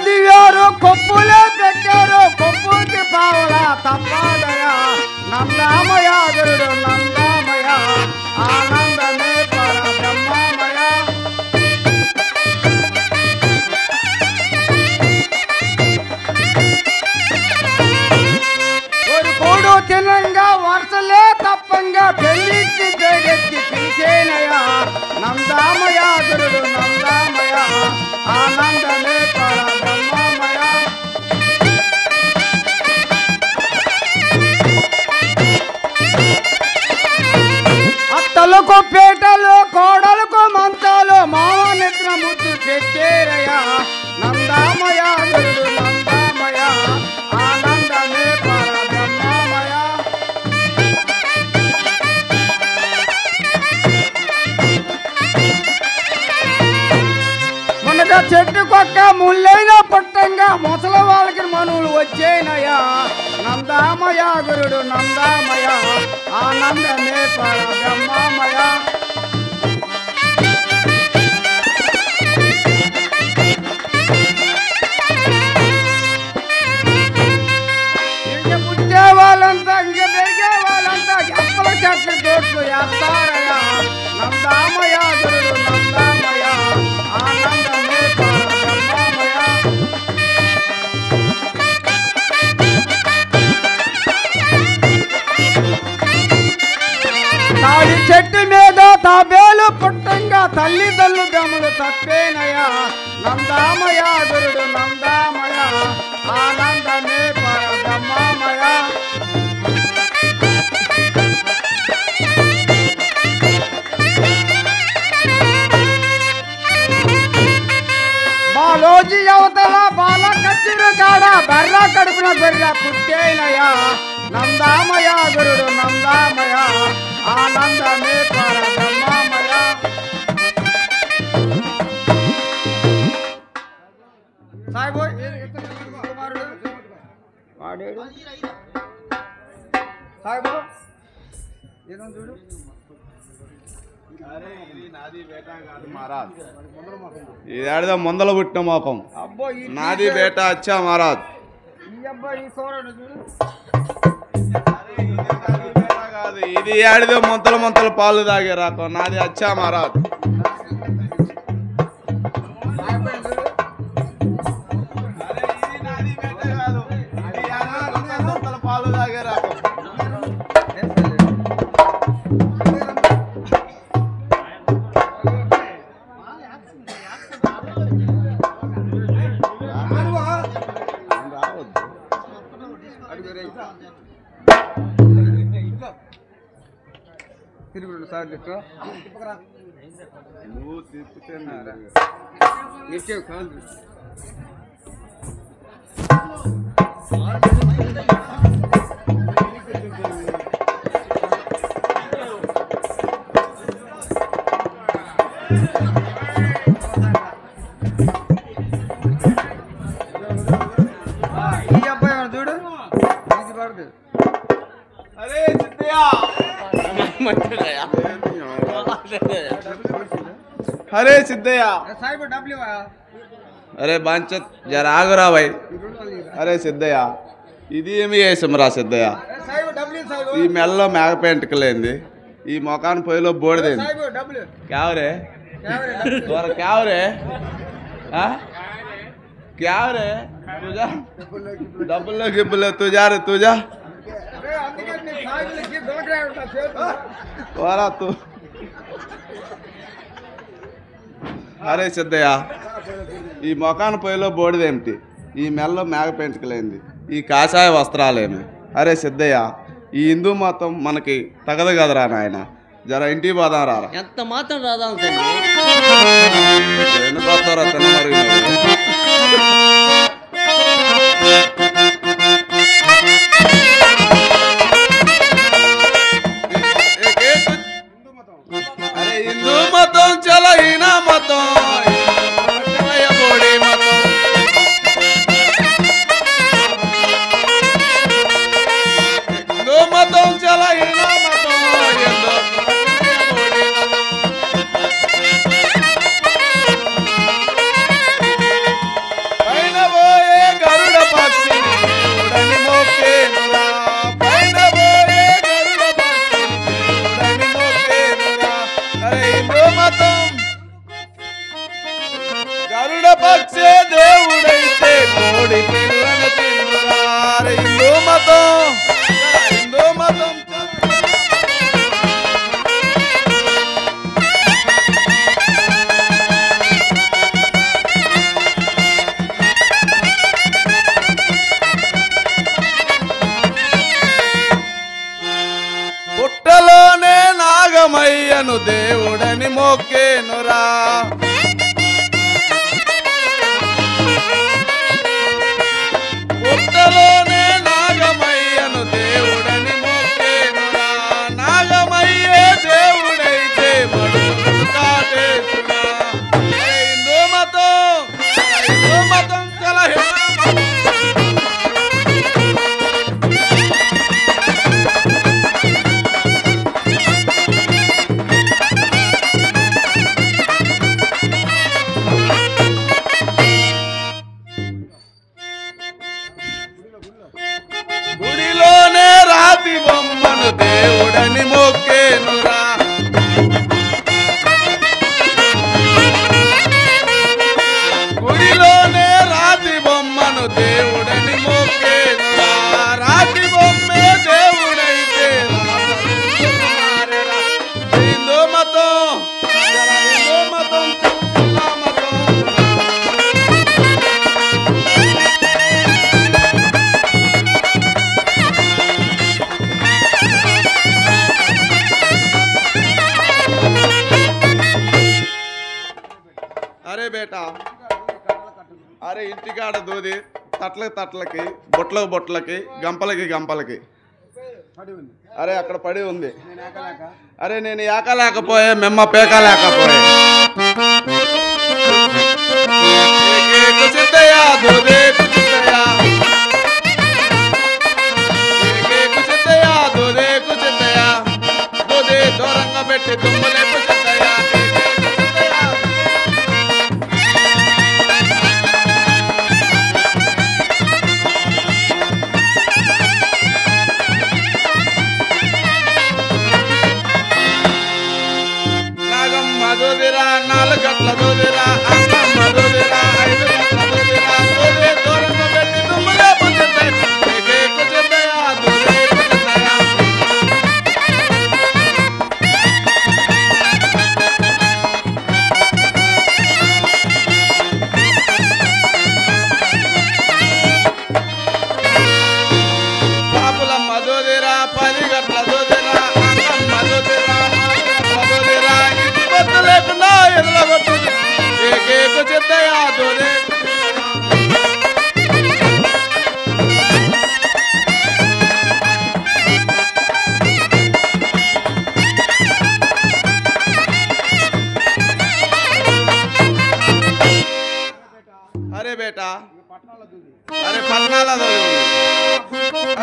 [SPEAKER 2] దివ్యారు కొప్పులే పెట్టారు కొప్పుకి పావల తప్పాదయ నందామయ గురుడు నందామయ ఆనందమే పర బ్రహ్మమయ ఒక కోడు తినంగా వరుసలే తప్పంగా పెళ్లికి బేగెత్తి పిలిచేనయ నందామయ గురుడు నందామయ ఆనందమే పర బ్రహ్మమయ అత్తలకు పేటలు కోడలకు మంచాలు మామ నిద్ర ముద్దు పెట్టేరయ నందామయ గురుడు నందామయ ఆనందమే పర బ్రహ్మమయ మునగా చెట్టుకొక్క ముళ్ళైన పుట్టంగా ముసలి వాళ్ళకి మనువులు వచ్చేనయా నందామయ గురుడు నందామయ ఆనందమే పర బ్రహ్మమయ ఇంక పుట్టే వాళ్ళంతా ఇంక పెరిగే వాళ్ళంతా ఎప్పల చెట్లు తోట్లు వేస్తారయా నందామయ గురుడు నందామయ ఆనందమే పర బ్రహ్మమయ తాడి చెట్టు మీద తాబేలు పుట్టంగా తల్లిదండ్రులు గమలు తప్పేనయా నందామయ గురుడు నందామయ ఆనందమే పర బ్రహ్మమయ బాలోజీ అవతల బాల కచ్చిరు కాడ బర్ర కడుపున బెర్ర పుట్టేనయా నందామయ గురుడు నందామయ ఆనందమే పర బ్రహ్మమయ సాయిబో వాడేడు సాయిబో ఏదో చూడు
[SPEAKER 3] ఇది ఆడిదా ముందల పుట్టిన మోకం
[SPEAKER 2] అబ్బో
[SPEAKER 3] నాది బేటా అచ్చా మహారాజ్.
[SPEAKER 2] ఈ అబ్బాయి ఈ సోరడు చూడు
[SPEAKER 3] కాదు ఇది ఆడిదో ముంతల ముంతల పాలు తాగే రాకం నాది అచ్చా మహారాజ్. పాలు తాగే రాకం
[SPEAKER 2] తిరుగుడు సార్
[SPEAKER 3] నువ్వు తిప్పుతున్నారా
[SPEAKER 2] నిత్యం కాదు ఈ అబ్బాయి
[SPEAKER 3] మంచిదయ్యా అరే సిద్ధయ్య
[SPEAKER 2] సాయిబు డబ్బులు ఇవ్వా.
[SPEAKER 3] అరే బాంచత్ జర ఆగురా భాయ్ అరే సిద్ధయ్య ఇది ఏమి వేసాం రా సిద్ధయ్య
[SPEAKER 2] సాయిబు డబ్బులు ఇవ్వు సాయిబు.
[SPEAKER 3] ఈ మెల్లో మేక పెంటకలేంది ఈ మొఖాన్ని పొయ్యిలో బోడిదేంది
[SPEAKER 2] సాయిబు డబ్బులు
[SPEAKER 3] క్యావరే
[SPEAKER 2] ఎవరు డబ్బులు?
[SPEAKER 3] తోర క్యావరే క్యావరే తుజా డబ్బుల్లో గిబ్బుల్లో తుజా రే తుజా
[SPEAKER 2] అరే అందుకే నీ సాయిబులకి దొరకరా ఉంటా చేతులు.
[SPEAKER 3] వారా తు అరే సిద్ధయ్య ఈ మొఖాన్ని పొయ్యిలో బోడిదేమిటి ఈ మెల్లో మేక పెంటకలేంది ఈ కాషాయ వస్త్రాలేమి అరే సిద్ధయ్య ఈ హిందూ మతం మనకి తగదు కదరా నాయన జర ఇంటికి పోదాం రారా
[SPEAKER 4] ఎంత మాత్రం రాదా తండ్రి
[SPEAKER 3] ఎందుకు వస్తారా తిన్న మరి అరే హిందూ మతం చాలా హీన మతం బోడి మతం హిందూ మతం చాలా హీన మతం హిందూ బోడి మతం పైన పోయే గరుడ పక్షి దేవుడని మోకేనురా పైన పోయే గరుడ పక్షి దేవుడని మోకేనురా అరే హిందూ మతం గరుడ పక్షే దేవుడైతే కోడి పిల్లను తిన్నురా అరే హిందూ మతం హిందూ మతం పుట్టలోనే నాగమయ్యను దేవుడని మొక్కేనురా పుట్టలోనే నాగమయ్యను దేవుడని మొక్కేనురా నాగమయ్యే దేవుడైతే మడుగులు కాటేసునా హిందూ మతం చాలా గుడిలోనే రాతి బొమ్మను దేవుడని మొక్కేనురా గుడిలోనే రాతి బొమ్మను దేవుడని మొక్కేనురా రాతి బొమ్మే దేవుడైతే రామరారా. హిందూ మతం హిందూ మతం చాలా మతం అరే బేటా అరే ఇంటికాడ దూది తట్లకి బొట్లకి గంపలకి అరే అక్కడ పడి ఉంది అరే నేను ఏకలేకపోయే మెమ్మ పేకలేకపోయే సిద్ధయ్యా దూదేకు సిద్ధయ్యా సిద్ధయ్యా దూదేకు సిద్ధయ్యా దూదే దూరంగా పెట్టి దుమ్ములేపు సిద్ధయ్యా నాగమ్మ దూదిరా 4 గట్ల దూదిరా అమ్మమ్మ దూదిరా 5 గట్ల దూదిరా దూదే దూరంగా పెట్టి దుమ్ములేపు సిద్ధయ్యా సిద్ధయ్యా దూదేకు సిద్ధయ్యా పాపులమ్మ దూదిరా 10 గట్ల దూదిరా అమ్మమ్మ దూదిరా 6 గట్ల దూదిరా ఇంటి పొత్తు లేకుండా ఎదులగొట్టు ఏకేకు సిద్ధయ్యా దూదే అరే బేటా అరే పట్నాల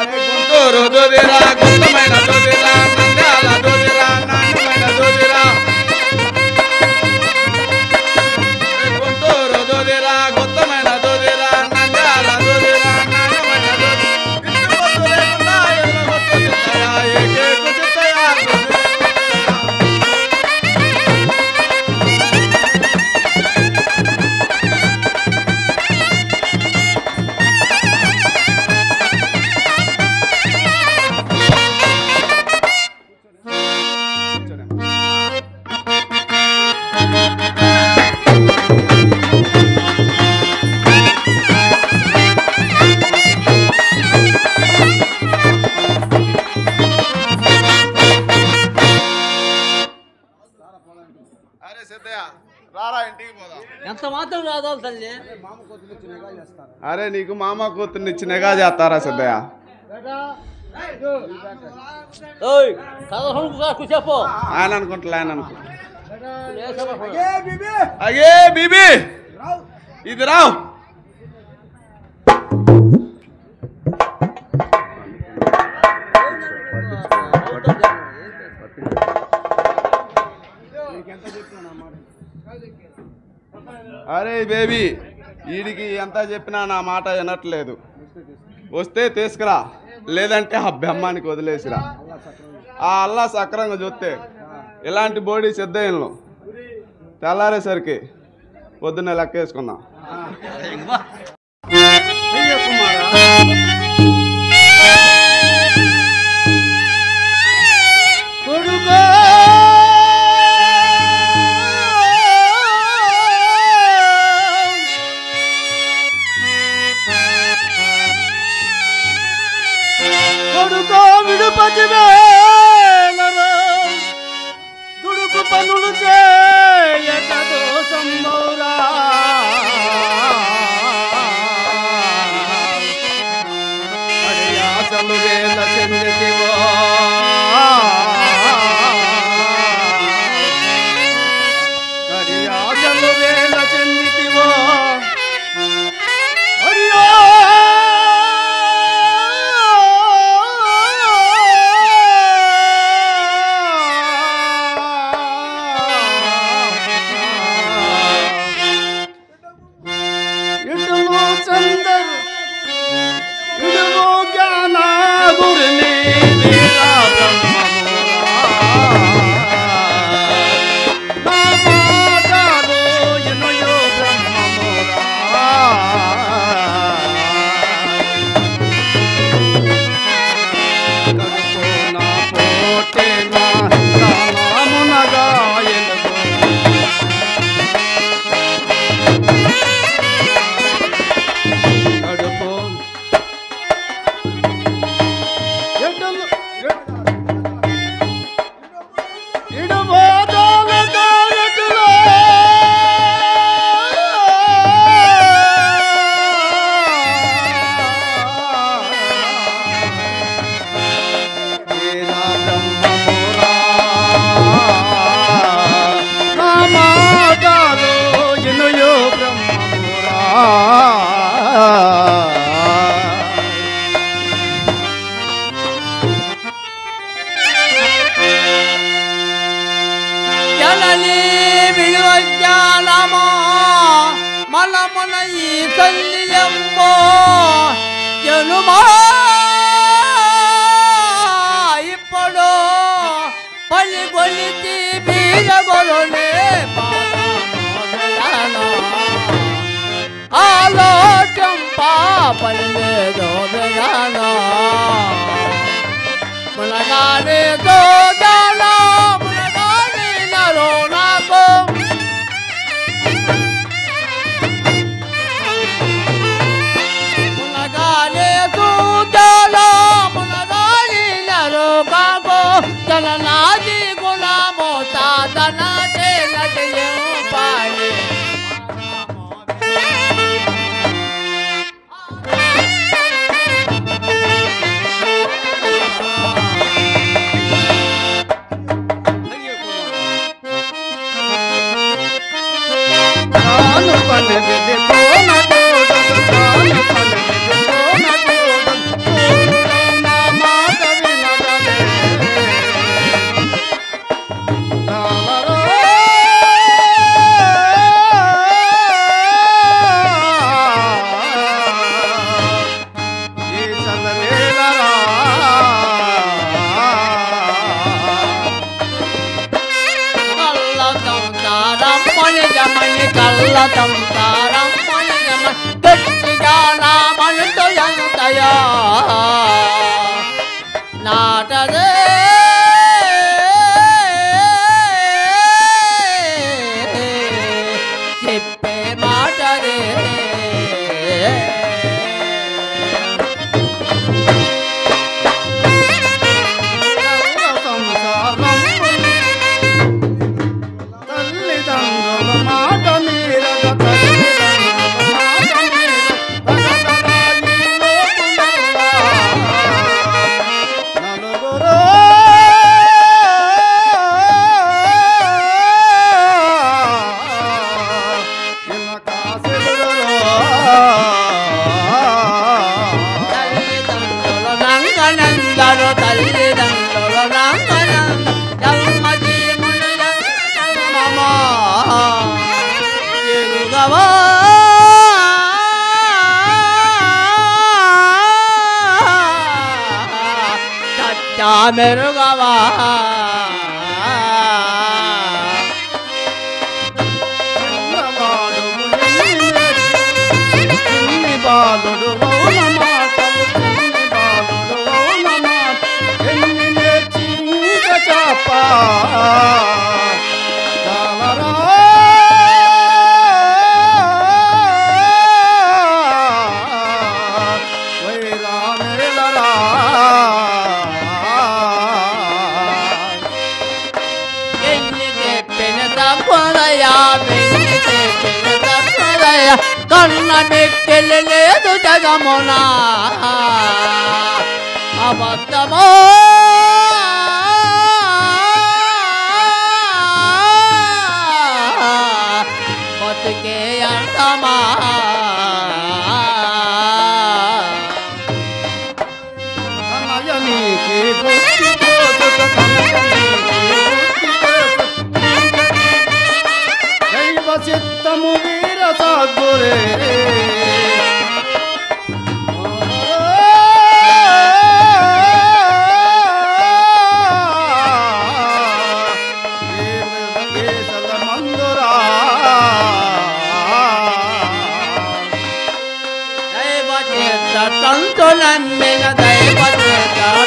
[SPEAKER 3] అరే గుంటూరు దూదిరా గుంటమైన దూదిరా నంద్యాల దూదిరా అరే సిద్ధయ్య రారా ఇంటికి పోదాం.
[SPEAKER 4] ఎంత మాత్రం రాదాలి తల్లి.
[SPEAKER 3] అరే నీకు మామ కూతుర్ని ఇచ్చి నెగా చేస్తారా సిద్ధయ్య?
[SPEAKER 4] చెప్పు
[SPEAKER 3] ఆయన అనుకుంటా ఆయన అనుకుంటా. అగే బీబీ ఇది రావు. అరే బేబీ వీడికి ఎంత చెప్పినా నా మాట వినట్లేదు. వస్తే తీసుకురా, లేదంటే ఆ బెమ్మానికి వదిలేసిరా. ఆ అల్లా సక్రంగా చూస్తే ఇలాంటి బోడీ సిద్ధయ్యను తెల్లారేసరికి పొద్దున్నే లెక్కేసుకుందాం.
[SPEAKER 1] దుడుకు పనులు చేయక దోషంబౌరా అడియాసలు వేల చెందితివో అడియాసలు వేల చెందితివో అడియో
[SPEAKER 4] ఇప్పుడు పల్లి కొలిచి బీజగొలనే ఆలోచం పాపలేదో బెగానా మునగానే దోదానా మునగానే నరో నాకు మునగానే దోదానా మునగానే నరో కాకో చలనాది గుణమో సాధన చేలదేం పాయే కల్లతం తారం మణియమ గట్టిగా నా మనతో ఎంతయా నాటదే చెప్పే మాటదే
[SPEAKER 1] తల్లి
[SPEAKER 4] మెరుగవా
[SPEAKER 1] బాలుడు మౌన మాటలు చిన్ని బాలుడు మౌన మాట ఎన్ని నేర్చి చాప చాలరా వైరా మెరలరా
[SPEAKER 4] ఎన్ని చెప్పిన తప్పదయా ఎన్ని చెప్పిన తప్పదయా కన్న మెక్కెళ్ళి లేదు జగమునా అబద్ధమో బతుకే అర్థమా
[SPEAKER 1] తనయనికి బుద్ధి కోసుక తనయనికి బుద్ధి కోసుక దైవ చిత్తము వీర సాగురే మందురా
[SPEAKER 4] తంతు నమ్మిన దైవ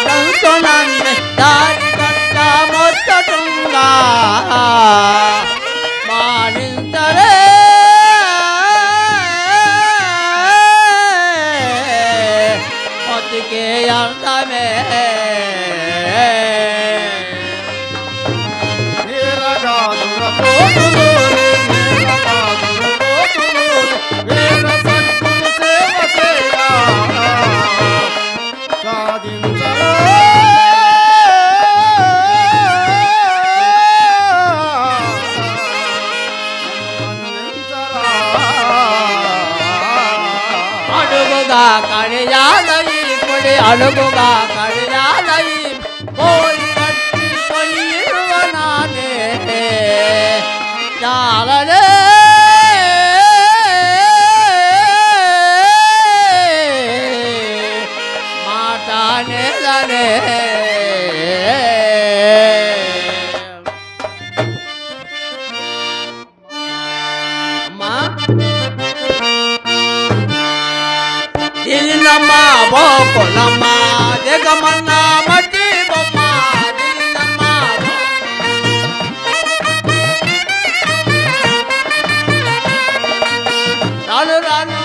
[SPEAKER 4] తంతు నమ్మి దారి కట్ట మొత్తటుంగా మానింతరే బతుకే అర్థమే
[SPEAKER 1] వీరగాదుల పోతులూరి వీరగాదుల పోతులూరి వీర సద్గురు సేవ చేయా సాధించరా
[SPEAKER 4] అడుగుగా కడియాలయి పొడి అడుగుగా కడియాలయి పోయి కట్టి కొని ఇరువనానే చాలలే మాట నేలనే అమ్మా దిలినమ్మ బోకొనమ్మ జగమన్న మట్టి బొమ్మ దిలినమ్మ రాను రాను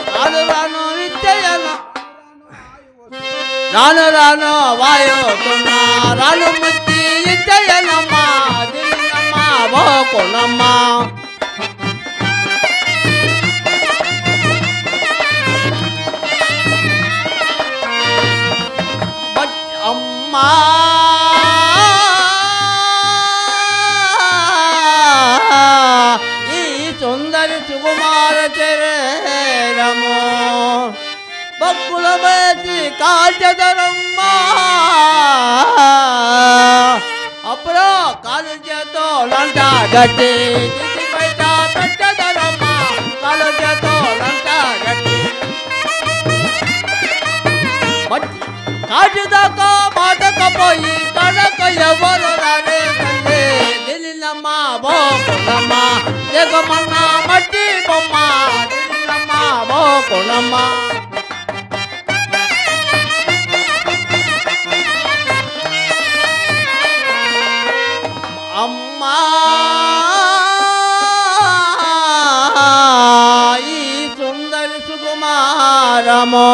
[SPEAKER 4] రాను రాను విద్యయన రాను రాను వాయుతున్న రాను ముచ్చి విద్యయనమ్మ దిలినమ్మ బోకొనమ్మ అమ్మా ఈ సుందరి సుకుమార చరణము బక్కుల వేసి కాల్చదరమ్మా అప్పుడు కాలు చేతో లంట గట్టి తీసి బయట పెట్టదరమ్మా కాలు చేతో లంట గట్టి కాటుదాకా మాటకపోయి కడక ఎవరు రాలే తల్లి దిలినమ్మ బోకునమ్మ జగమన్న మట్టి బొమ్మ దిలినమ్మ బోకునమ్మ అమ్మా ఈ సుందరి సుకుమారమో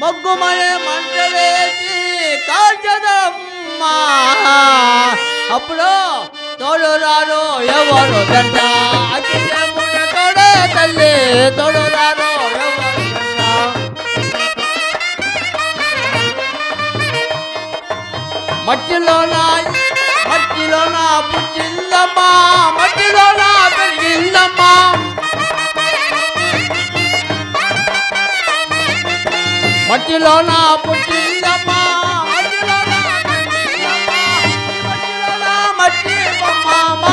[SPEAKER 4] మొగ్గుమనే మంట వేసి కాల్చదమ్మా అప్పుడు తోడు రారు ఎవరు దంట అగ్గిముడ తోడే తల్లి తోడు రారు ఎవరు దంట మట్టిలోన పుట్టిల్లమ్మా మట్టిలోన పెరిగిందమ్మా మట్టిలోన పుట్టిందమ్మా మట్టిలోన మట్టి బొమ్మ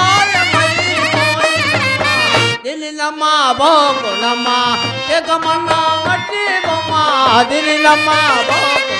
[SPEAKER 4] దిలినమ్మ బోకునమ్మ జగమన్న మట్టి బొమ్మ దిలినమ్మ బోకు